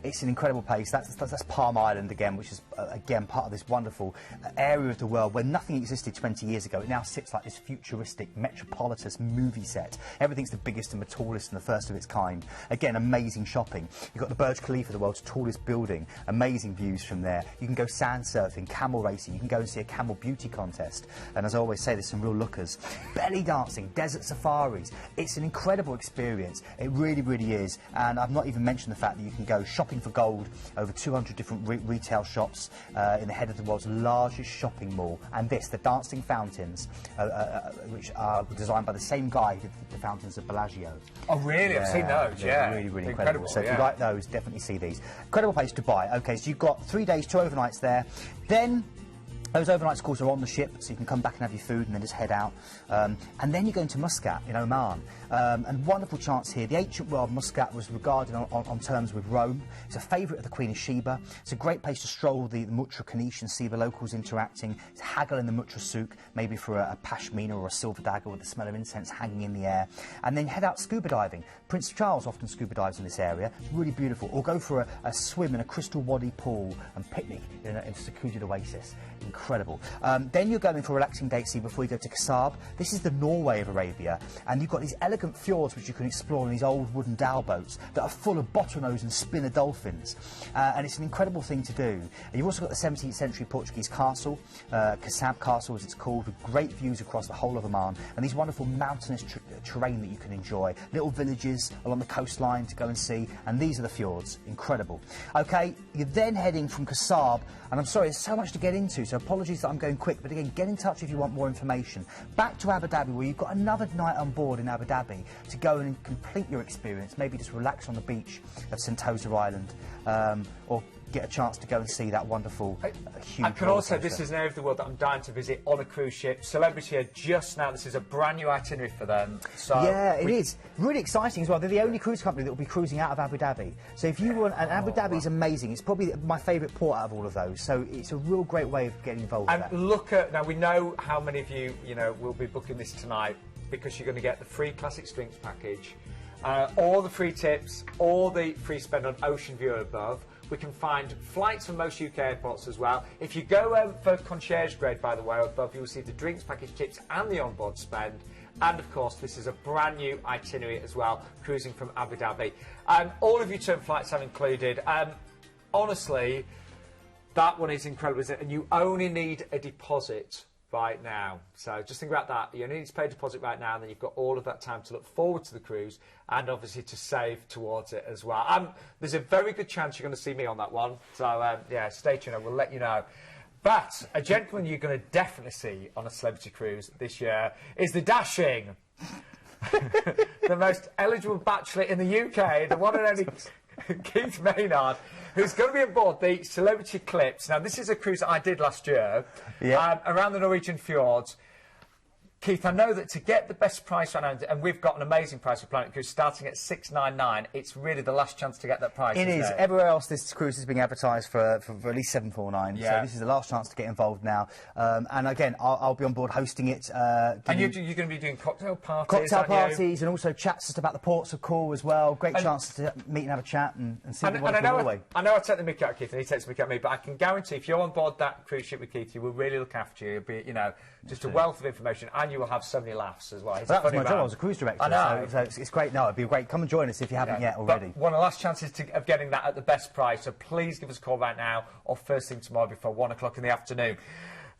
It's an incredible place. That's Palm Island again, which is again part of this wonderful area of the world where nothing existed 20 years ago. It now sits like this futuristic Metropolitan movie set. Everything's the biggest and the tallest and the first of its kind. Again, amazing shopping. You've got the Burj Khalifa, the world's tallest building. Amazing views from there. You can go sand surfing, camel racing. You can go and see a camel beauty contest. And as I always say, there's some real lookers. Belly dancing, desert safaris. It's an incredible experience. It really, really is. And I've not even mentioned the fact that you can go shopping for gold, over 200 different retail shops in the head of the world's largest shopping mall. And this, the dancing fountains, which are designed by the same guy who did the fountains of Bellagio. Oh, really? I've seen those, yeah. Really, really incredible. So if you like those, definitely see these. Incredible place to buy. OK, so you've got 3 days, 2 overnights there. Then those overnights, of course, are on the ship, so you can come back and have your food and then just head out. And then you're going to Muscat in Oman. And wonderful chance here. The ancient world, Muscat was regarded on terms with Rome. It's a favourite of the Queen of Sheba. It's a great place to stroll the Mutra Corniche and see the locals interacting. It's haggle in the Mutra souk, maybe for a pashmina or a silver dagger with the smell of incense hanging in the air. And then head out scuba diving. Prince Charles often scuba dives in this area. It's really beautiful. Or go for a swim in a crystal wadi pool and picnic in a secluded oasis. Incredible. Then you're going for a relaxing day at sea before you go to Kasab. This is the Norway of Arabia, and you've got these elegant fjords which you can explore in these old wooden dhow boats that are full of bottlenose and spinner dolphins, and it's an incredible thing to do. And you've also got the 17th century Portuguese castle, Kasab Castle as it's called, with great views across the whole of Oman, and these wonderful mountainous terrain that you can enjoy. Little villages along the coastline to go and see, and these are the fjords. Incredible. Okay, you're then heading from Kasab, and I'm sorry, there's so much to get into, so apologies that I'm going quick, but again, get in touch if you want more information. Back to Abu Dhabi, where you've got another night on board in Abu Dhabi to go and complete your experience, maybe just relax on the beach of Sentosa Island, or get a chance to go and see that wonderful, huge I can also, this is an area of the world that I'm dying to visit on a cruise ship. Celebrity are just now, this is a brand new itinerary for them. So yeah, it is. Really exciting as well. They're the only cruise company that will be cruising out of Abu Dhabi. So if you want, and Abu Dhabi is amazing. It's probably my favourite port out of all of those. So it's a real great way of getting involved And with that. look at, now we know how many of you, will be booking this tonight because you're going to get the free Classic Drinks package, all the free tips, all the free spend on Ocean View above. We can find flights from most UK airports as well. If you go for concierge grade, by the way, above, you'll see the drinks package tips and the onboard spend. And of course, this is a brand new itinerary as well, cruising from Abu Dhabi. All of your return flights are included. Honestly, that one is incredible, isn't it? And you only need a deposit right now. So just think about that. You only need to pay a deposit right now, and then you've got all of that time to look forward to the cruise and obviously to save towards it as well. There's a very good chance you're going to see me on that one. So, yeah, stay tuned. I will let you know. But a gentleman you're going to definitely see on a celebrity cruise this year is the dashing, the most eligible bachelor in the UK, the one and only Keith Maynard, who's going to be aboard the Celebrity Eclipse. Now, this is a cruise that I did last year, around the Norwegian fjords. Keith, I know that to get the best price right now, and we've got an amazing price for Planet Cruise starting at $699, it's really the last chance to get that price. It is. Everywhere else, this cruise is being advertised for at least $749. Yeah. So this is the last chance to get involved now. And again, I'll be on board hosting it. And you're going to be doing cocktail parties, cocktail parties, and also chats just about the ports of call as well. Great chance to meet and have a chat and see what I know Norway. I know I take the mick out of Keith, and he takes the mick out of me, but I can guarantee if you're on board that cruise ship with Keith, he will really look after you. It'll be, just a wealth of information, and you will have so many laughs as well. That was my job. I was a cruise director. I know. So it's great. No, it'd be great. Come and join us if you haven't yet already. But one of the last chances of getting that at the best price, so please give us a call right now or first thing tomorrow before 1 o'clock in the afternoon.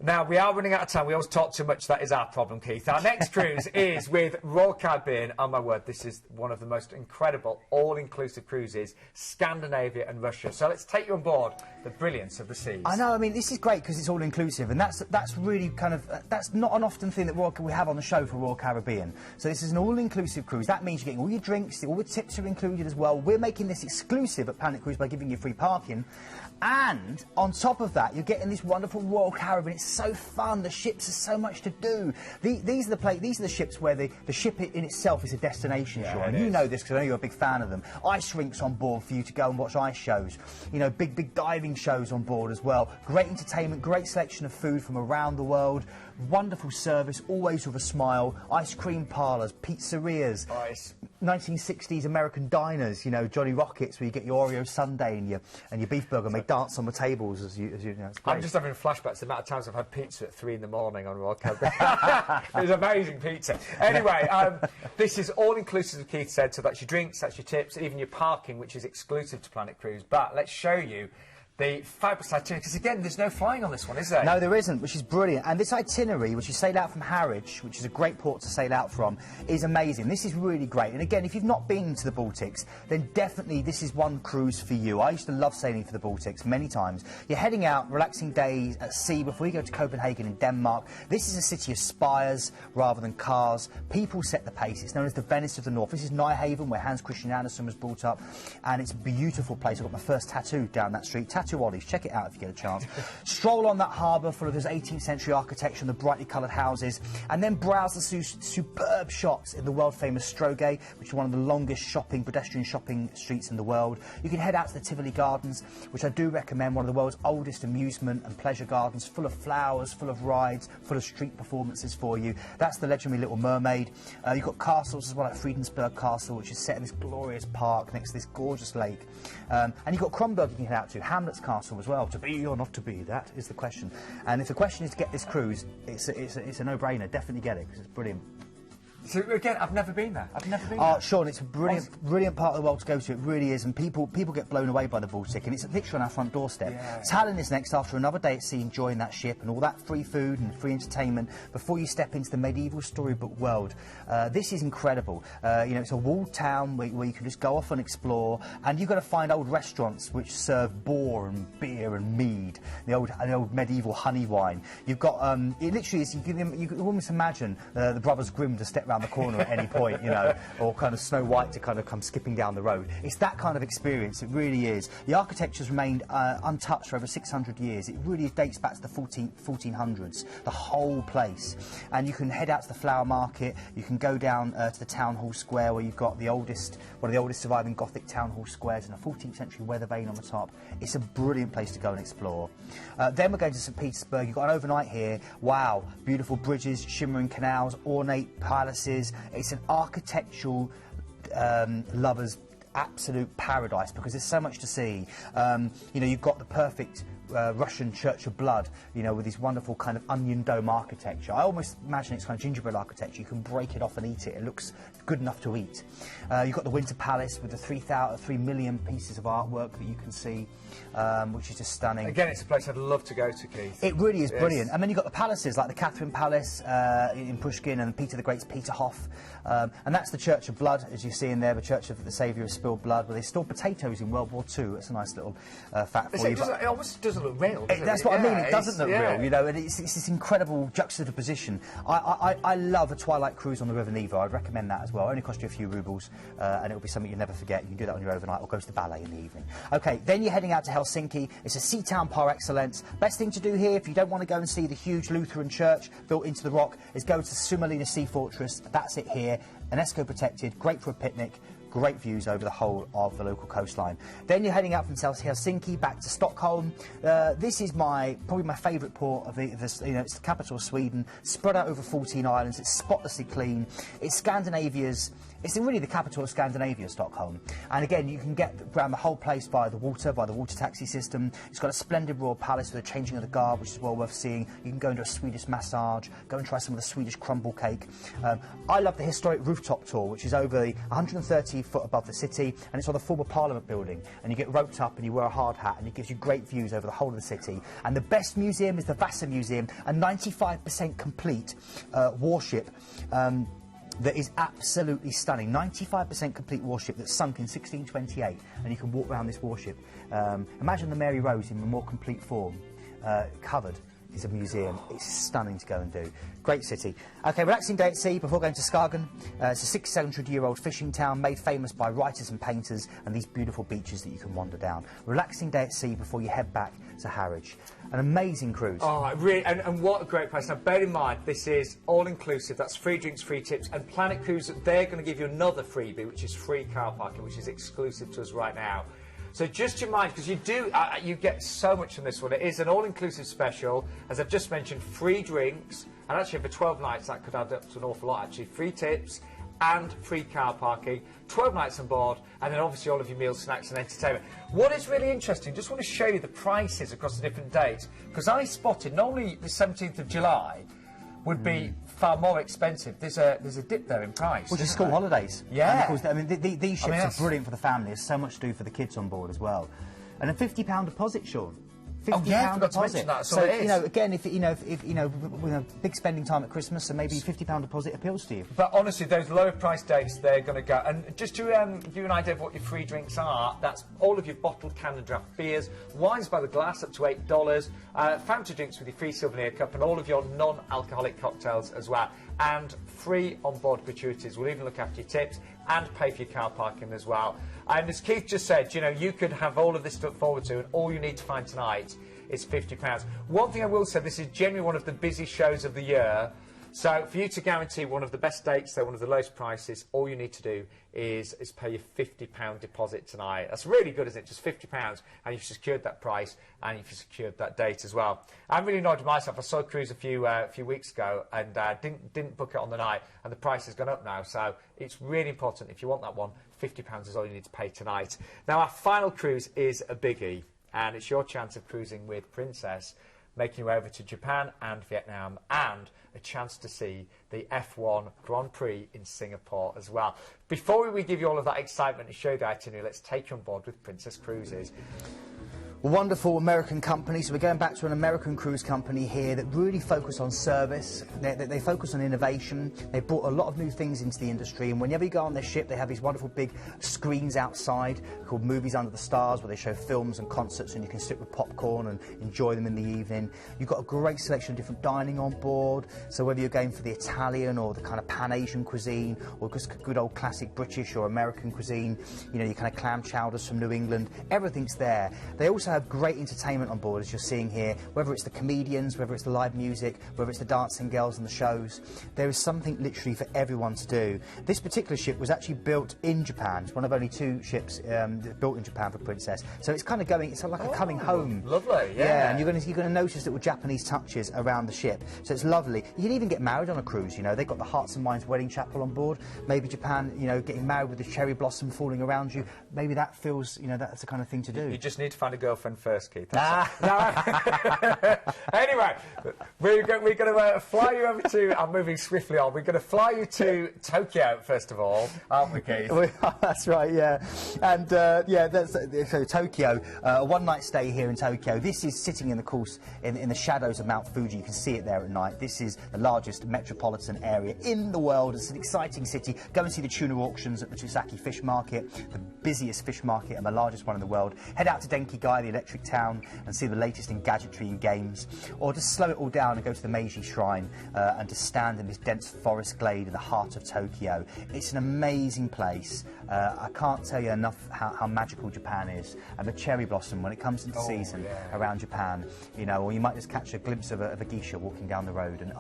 Now, we are running out of time. We always talk too much. That is our problem, Keith. Our next cruise is with Royal Caribbean. Oh, my word, this is one of the most incredible all-inclusive cruises, Scandinavia and Russia. So let's take you on board the brilliance of the seas. I know. I mean, this is great because it's all-inclusive, and that's really kind of... that's not an often thing that we have on the show for Royal Caribbean. So this is an all-inclusive cruise. That means you're getting all your drinks, all the tips are included as well. We're making this exclusive at Planet Cruise by giving you free parking. And on top of that, you're getting this wonderful Royal Caribbean. It's so fun. The ships are so much to do. These are the ships where the ship in itself is a destination, Sean. And you know this because I know you're a big fan of them. Ice rinks on board for you to go and watch ice shows. Big diving shows on board as well. Great entertainment, great selection of food from around the world. Wonderful service, always with a smile. Ice cream parlours, pizzerias. Nice. 1960s American diners, Johnny Rockets, where you get your Oreo sundae and your beef burger, and they dance on the tables as you know. It's great. I'm just having flashbacks to the amount of times I've had pizza at 3 in the morning on Royal Caribbean. It's amazing pizza. Anyway, this is all inclusive, as Keith said, so that's your drinks, that's your tips, even your parking, which is exclusive to Planet Cruise. But let's show you the fabulous itinerary, because again, there's no flying on this one, is there? No, there isn't, which is brilliant. And this itinerary, which you sail out from Harwich, which is a great port to sail out from, is amazing. This is really great. And again, if you've not been to the Baltics, then definitely this is one cruise for you. I used to love sailing for the Baltics many times. You're heading out, relaxing days at sea before you go to Copenhagen in Denmark. This is a city of spires rather than cars. People set the pace. It's known as the Venice of the North. This is Nijhaven, where Hans Christian Andersen was brought up. And it's a beautiful place. I got my first tattoo down that street. Tattoo Ollies. Check it out if you get a chance. Stroll on that harbour full of this 18th century architecture and the brightly coloured houses, and then browse the superb shops in the world-famous Strøget, which is one of the longest pedestrian shopping streets in the world. You can head out to the Tivoli Gardens, which I do recommend, one of the world's oldest amusement and pleasure gardens, full of flowers, full of rides, full of street performances for you. That's the legendary Little Mermaid. You've got castles as well, like Fredensborg Castle, which is set in this glorious park next to this gorgeous lake. And you've got Kronborg you can head out to, Hamlet's Castle as well. To be or not to be, that is the question. And if the question is to get this cruise, it's a no-brainer. Definitely get it, because it's brilliant. So again, I've never been there. I've never been there. Sean, it's a brilliant part of the world to go to. It really is, and people get blown away by the Baltic, and it's literally on our front doorstep. Yeah. Tallinn is next after another day at sea, enjoying that ship and all that free food and free entertainment before you step into the medieval storybook world. This is incredible. You know, it's a walled town where you can just go off and explore, and you've got to find old restaurants which serve boar and beer and mead, the old medieval honey wine. You've got it literally is. You can almost imagine the Brothers Grimm to step round the corner at any point, you know, or kind of Snow White to kind of come skipping down the road. It's that kind of experience. It really is. The architecture's remained untouched for over 600 years. It really dates back to the 1400s. The whole place, and you can head out to the flower market. You can go down to the town hall square where you've got one of the oldest surviving Gothic town hall squares and a 14th century weather vane on the top. It's a brilliant place to go and explore. Then we're going to St. Petersburg. You've got an overnight here. Wow, beautiful bridges, shimmering canals, ornate palaces. It's an architectural lover's absolute paradise because there's so much to see. You know, you've got the perfect Russian Church of Blood, you know, with this wonderful kind of onion dome architecture. I almost imagine it's kind of gingerbread architecture. You can break it off and eat it. It looks good enough to eat. You've got the Winter Palace with the 3 million pieces of artwork that you can see, which is just stunning. Again, it's a place I'd love to go to, Keith. It really is brilliant. And then you've got the palaces like the Catherine Palace in Pushkin and Peter the Great's Peterhof. And that's the Church of Blood, as you see in there, the Church of the Saviour of Spilled Blood, where they stored potatoes in World War II. That's a nice little fact for you. It almost doesn't look real, does it? That's what I mean. It doesn't look real, you know, and it's this incredible juxtaposition. I love a Twilight cruise on the River Neva. I'd recommend that as well. It only cost you a few rubles, and it'll be something you'll never forget. You can do that on your overnight or go to the ballet in the evening. OK, then you're heading out to Helsinki. It's a sea town par excellence. Best thing to do here, if you don't want to go and see the huge Lutheran church built into the rock, is go to Suomenlinna Sea Fortress. That's it here. UNESCO protected, great for a picnic. Great views over the whole of the local coastline. Then you're heading out from Helsinki back to Stockholm. This is probably my favourite port of this. You know, it's the capital of Sweden, spread out over 14 islands. It's spotlessly clean. It's It's really the capital of Scandinavia, Stockholm. And again, you can get around the whole place by the water taxi system. It's got a splendid royal palace with the changing of the guard, which is well worth seeing. You can go into a Swedish massage, go and try some of the Swedish crumble cake. I love the historic rooftop tour, which is over 130 foot above the city, and it's on the former Parliament building. And you get roped up and you wear a hard hat, and it gives you great views over the whole of the city. And the best museum is the Vasa Museum, a 95% complete warship. That is absolutely stunning. 95% complete warship that's sunk in 1628, and you can walk around this warship. Imagine the Mary Rose in a more complete form, covered. Is a museum. It's stunning to go and do. Great city. OK, relaxing day at sea before going to Skagen. It's a 600-700-year-old fishing town made famous by writers and painters, and these beautiful beaches that you can wander down. Relaxing day at sea before you head back to Harwich. An amazing cruise. Oh, really, and what a great place. Now, bear in mind, this is all-inclusive. That's free drinks, free tips, and Planet Cruise, they're going to give you another freebie, which is free car parking, which is exclusive to us right now. So just your mind, because you get so much from this one. It is an all-inclusive special, as I've just mentioned, free drinks, and actually for 12 nights that could add up to an awful lot actually. Free tips and free car parking, 12 nights on board, and then obviously all of your meals, snacks and entertainment. What is really interesting, just want to show you the prices across the different dates, because I spotted normally the 17th of July would be far more expensive. There's a dip there in price. Which is school holidays. Yeah. And of course, I mean, these ships are brilliant for the family. There's so much to do for the kids on board as well. And a £50 deposit, Sean. £50 deposit. That, so you know, again, if you know, with a big spending time at Christmas, so maybe £50 deposit appeals to you. But honestly, those lower price dates, they're going to go. And just to give you an idea of what your free drinks are, that's all of your bottled, canned and draft beers, wines by the glass up to $8, Fanta drinks with your free souvenir cup, and all of your non-alcoholic cocktails as well. And free on-board gratuities. We'll even look after your tips and pay for your car parking as well. And as Keith just said, you know, you could have all of this to look forward to, and all you need to find tonight is £50. One thing I will say, this is generally one of the busy shows of the year. So for you to guarantee one of the best dates, one of the lowest prices, all you need to do is pay your £50 deposit tonight. That's really good, isn't it? Just £50, and you've secured that price, and you've secured that date as well. I'm really annoyed with myself. I saw a cruise a few weeks ago, and didn't book it on the night, and the price has gone up now. So it's really important, if you want that one, £50 is all you need to pay tonight. Now, our final cruise is a biggie, and it's your chance of cruising with Princess making you over to Japan and Vietnam, and a chance to see the F1 Grand Prix in Singapore as well. Before we give you all of that excitement and show you the itinerary, let's take you on board with Princess Cruises. Wonderful American company. So we're going back to an American cruise company here that really focus on service. They focus on innovation. They brought a lot of new things into the industry, and whenever you go on their ship, they have these wonderful big screens outside called Movies Under the Stars, where they show films and concerts, and you can sit with popcorn and enjoy them in the evening. You've got a great selection of different dining on board, so whether you're going for the Italian or the kind of Pan-Asian cuisine, or just good old classic British or American cuisine, you know, your kind of clam chowders from New England, everything's there. They also have great entertainment on board, as you're seeing here, whether it's the comedians, whether it's the live music, whether it's the dancing girls and the shows. There is something literally for everyone to do. This particular ship was actually built in Japan. It's one of only 2 ships built in Japan for Princess. So it's kind of going, it's like a coming home. Lovely, yeah. Yeah, and you're going to notice little Japanese touches around the ship. So it's lovely. You can even get married on a cruise, you know. They've got the Hearts and Minds wedding chapel on board. Maybe Japan, you know, getting married with the cherry blossom falling around you. Maybe that feels, you know, that's the kind of thing to do. You just need to find a girlfriend first, Keith. Anyway, we're going to fly you over to... I'm moving swiftly on. We're going to fly you to Tokyo, first of all, aren't we, Keith? That's right, yeah. And, yeah, so Tokyo, a one-night stay here in Tokyo. This is sitting in the course, in the shadows of Mount Fuji. You can see it there at night. This is the largest metropolitan area in the world. It's an exciting city. Go and see the tuna auctions at the Chisaki Fish Market, the busiest fish market and the largest one in the world. Head out to Denki-gai, the electric town, and see the latest in gadgetry and games. Or just slow it all down and go to the Meiji Shrine and just stand in this dense forest glade in the heart of Tokyo. It's an amazing place. I can't tell you enough how magical Japan is. And the cherry blossom, when it comes into season around Japan, you know, or you might just catch a glimpse of a geisha walking down the road, and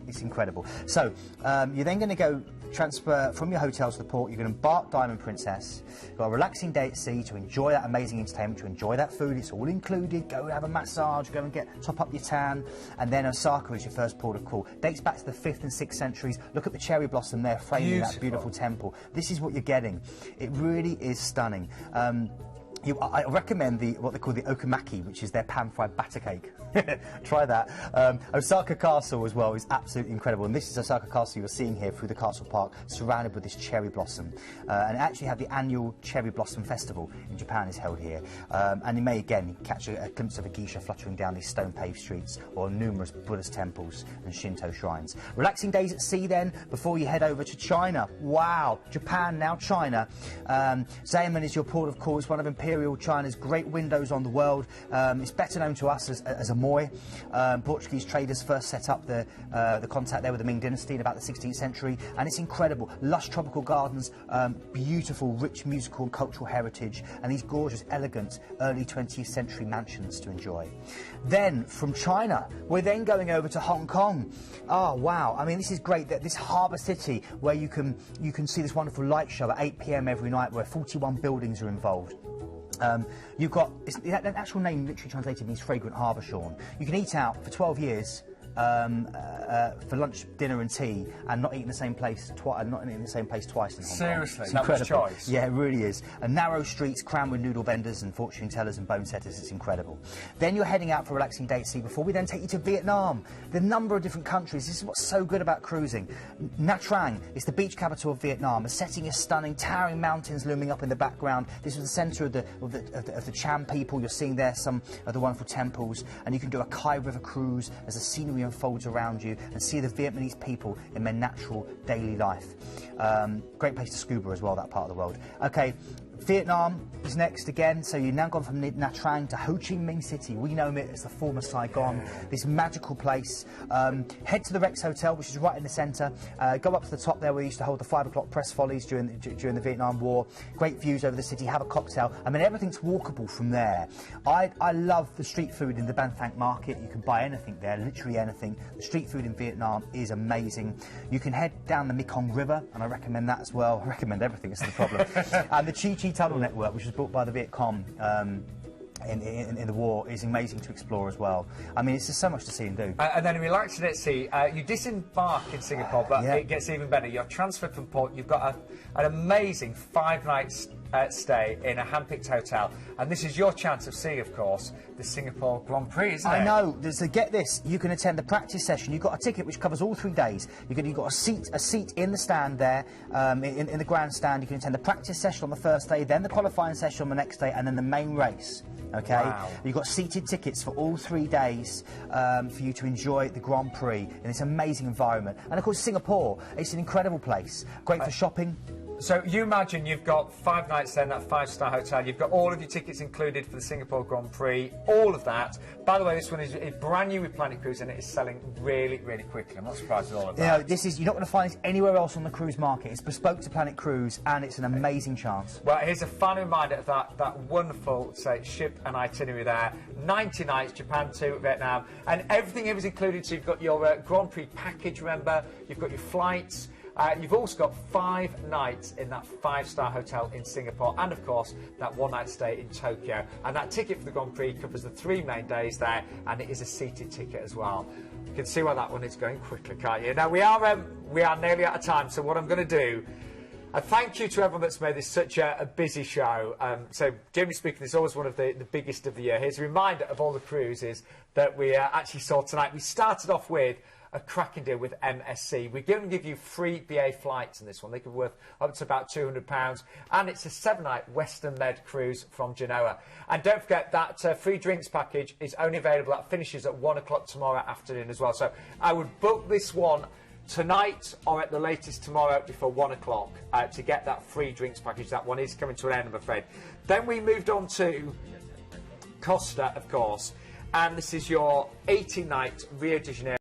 it's incredible. So you're then going to go transfer from your hotel to the port. You're going to embark Diamond Princess. You've got a relaxing day at sea to enjoy that amazing entertainment, to enjoy that food. It's all included. Go and have a massage, go and top up your tan. And then Osaka is your first port of call. Dates back to the 5th and 6th centuries. Look at the cherry blossom there framing that beautiful temple. This is what you're getting. It really is stunning. I recommend what they call the okomaki, which is their pan-fried batter cake. Try that. Osaka Castle as well is absolutely incredible, and this is Osaka Castle you're seeing here through the castle park, surrounded with this cherry blossom. And actually have the annual Cherry Blossom Festival in Japan is held here. And you may again catch a glimpse of a geisha fluttering down these stone-paved streets, or numerous Buddhist temples and Shinto shrines. Relaxing days at sea then, before you head over to China. Wow, Japan, now China. Xiamen is your port of call. It's one of Imperial China's great windows on the world. It's better known to us as Amoy. Portuguese traders first set up the contact there with the Ming Dynasty in about the 16th century, and it's incredible. Lush tropical gardens, beautiful, rich musical and cultural heritage, and these gorgeous, elegant, early 20th century mansions to enjoy. Then, from China, we're then going over to Hong Kong. Oh, wow. I mean, this is great. This harbour city where you can see this wonderful light show at 8 p.m. every night, where 41 buildings are involved. You've got, the actual name literally translated means fragrant harbour, Sean. You can eat out for 12 years for lunch, dinner and tea, and not eat in the same place twice in Hong Kong. Seriously, that was choice. Yeah, it really is. And narrow streets crammed with noodle vendors and fortune tellers and bone setters. It's incredible. Then you're heading out for a relaxing day at sea before we then take you to Vietnam. The number of different countries. This is what's so good about cruising. Nha Trang is the beach capital of Vietnam. The setting is stunning. Towering mountains looming up in the background. This is the centre of the Cham people. You're seeing there some of the wonderful temples, and you can do a Kai River cruise as the scenery unfolds around you and see the Vietnamese people in their natural daily life. Great place to scuba as well, that part of the world. Okay, Vietnam is next again, so you've now gone from Nha Trang to Ho Chi Minh City. We know it as the former Saigon, this magical place. Head to the Rex Hotel, which is right in the centre. Go up to the top there where we used to hold the 5 o'clock press follies during the Vietnam War. Great views over the city, have a cocktail. I mean, everything's walkable from there. I love the street food in the Ban Thang market. You can buy anything there, literally anything. The street food in Vietnam is amazing. You can head down the Mekong River, and I recommend that as well. I recommend everything, it's the problem. And the Chi Chi Tunnel Network, which was built by the Viet Cong in the war, is amazing to explore as well. I mean, it's just so much to see and do. And then relaxing at sea, you disembark in Singapore, but it gets even better. You're transferred from port. You've got an amazing 5 nights stay in a hand-picked hotel. And this is your chance of seeing, of course, the Singapore Grand Prix, isn't it? I know. So get this, you can attend the practice session. You've got a ticket which covers all 3 days. You've got a seat in the stand there, in the grandstand. You can attend the practice session on the first day, then the qualifying session on the next day, and then the main race. Okay, wow. You've got seated tickets for all 3 days for you to enjoy the Grand Prix in this amazing environment. And of course, Singapore, it's an incredible place. Great for shopping. So you imagine you've got 5 nights there in that 5-star hotel. You've got all of your tickets included for the Singapore Grand Prix, all of that. By the way, this one is brand new with Planet Cruise, and it is selling really, really quickly. I'm not surprised at all of that. You know, you're not going to find this anywhere else on the cruise market. It's bespoke to Planet Cruise, and it's an amazing chance. Well, here's a final reminder of that wonderful, say, ship and itinerary there. 90 nights, Japan to Vietnam, and everything here is included. So you've got your Grand Prix package, remember. You've got your flights. You've also got 5 nights in that 5-star hotel in Singapore, and of course that 1-night stay in Tokyo. And that ticket for the Grand Prix covers the 3 main days there, and it is a seated ticket as well. You can see why that one is going quickly, can't you? Now we are nearly out of time, so what I'm going to do. Thank you to everyone that's made this such a busy show. So, generally speaking, it's always one of the biggest of the year. Here's a reminder of all the cruises that we actually saw tonight. We started off with a cracking deal with MSC. We're going to give you free BA flights in this one. They could be worth up to about £200. And it's a 7-night Western-led cruise from Genoa. And don't forget that free drinks package is only available. That finishes at 1 o'clock tomorrow afternoon as well. So I would book this one tonight or at the latest tomorrow before 1 o'clock to get that free drinks package. That one is coming to an end, I'm afraid. Then we moved on to Costa, of course. And this is your 80-night Rio de Janeiro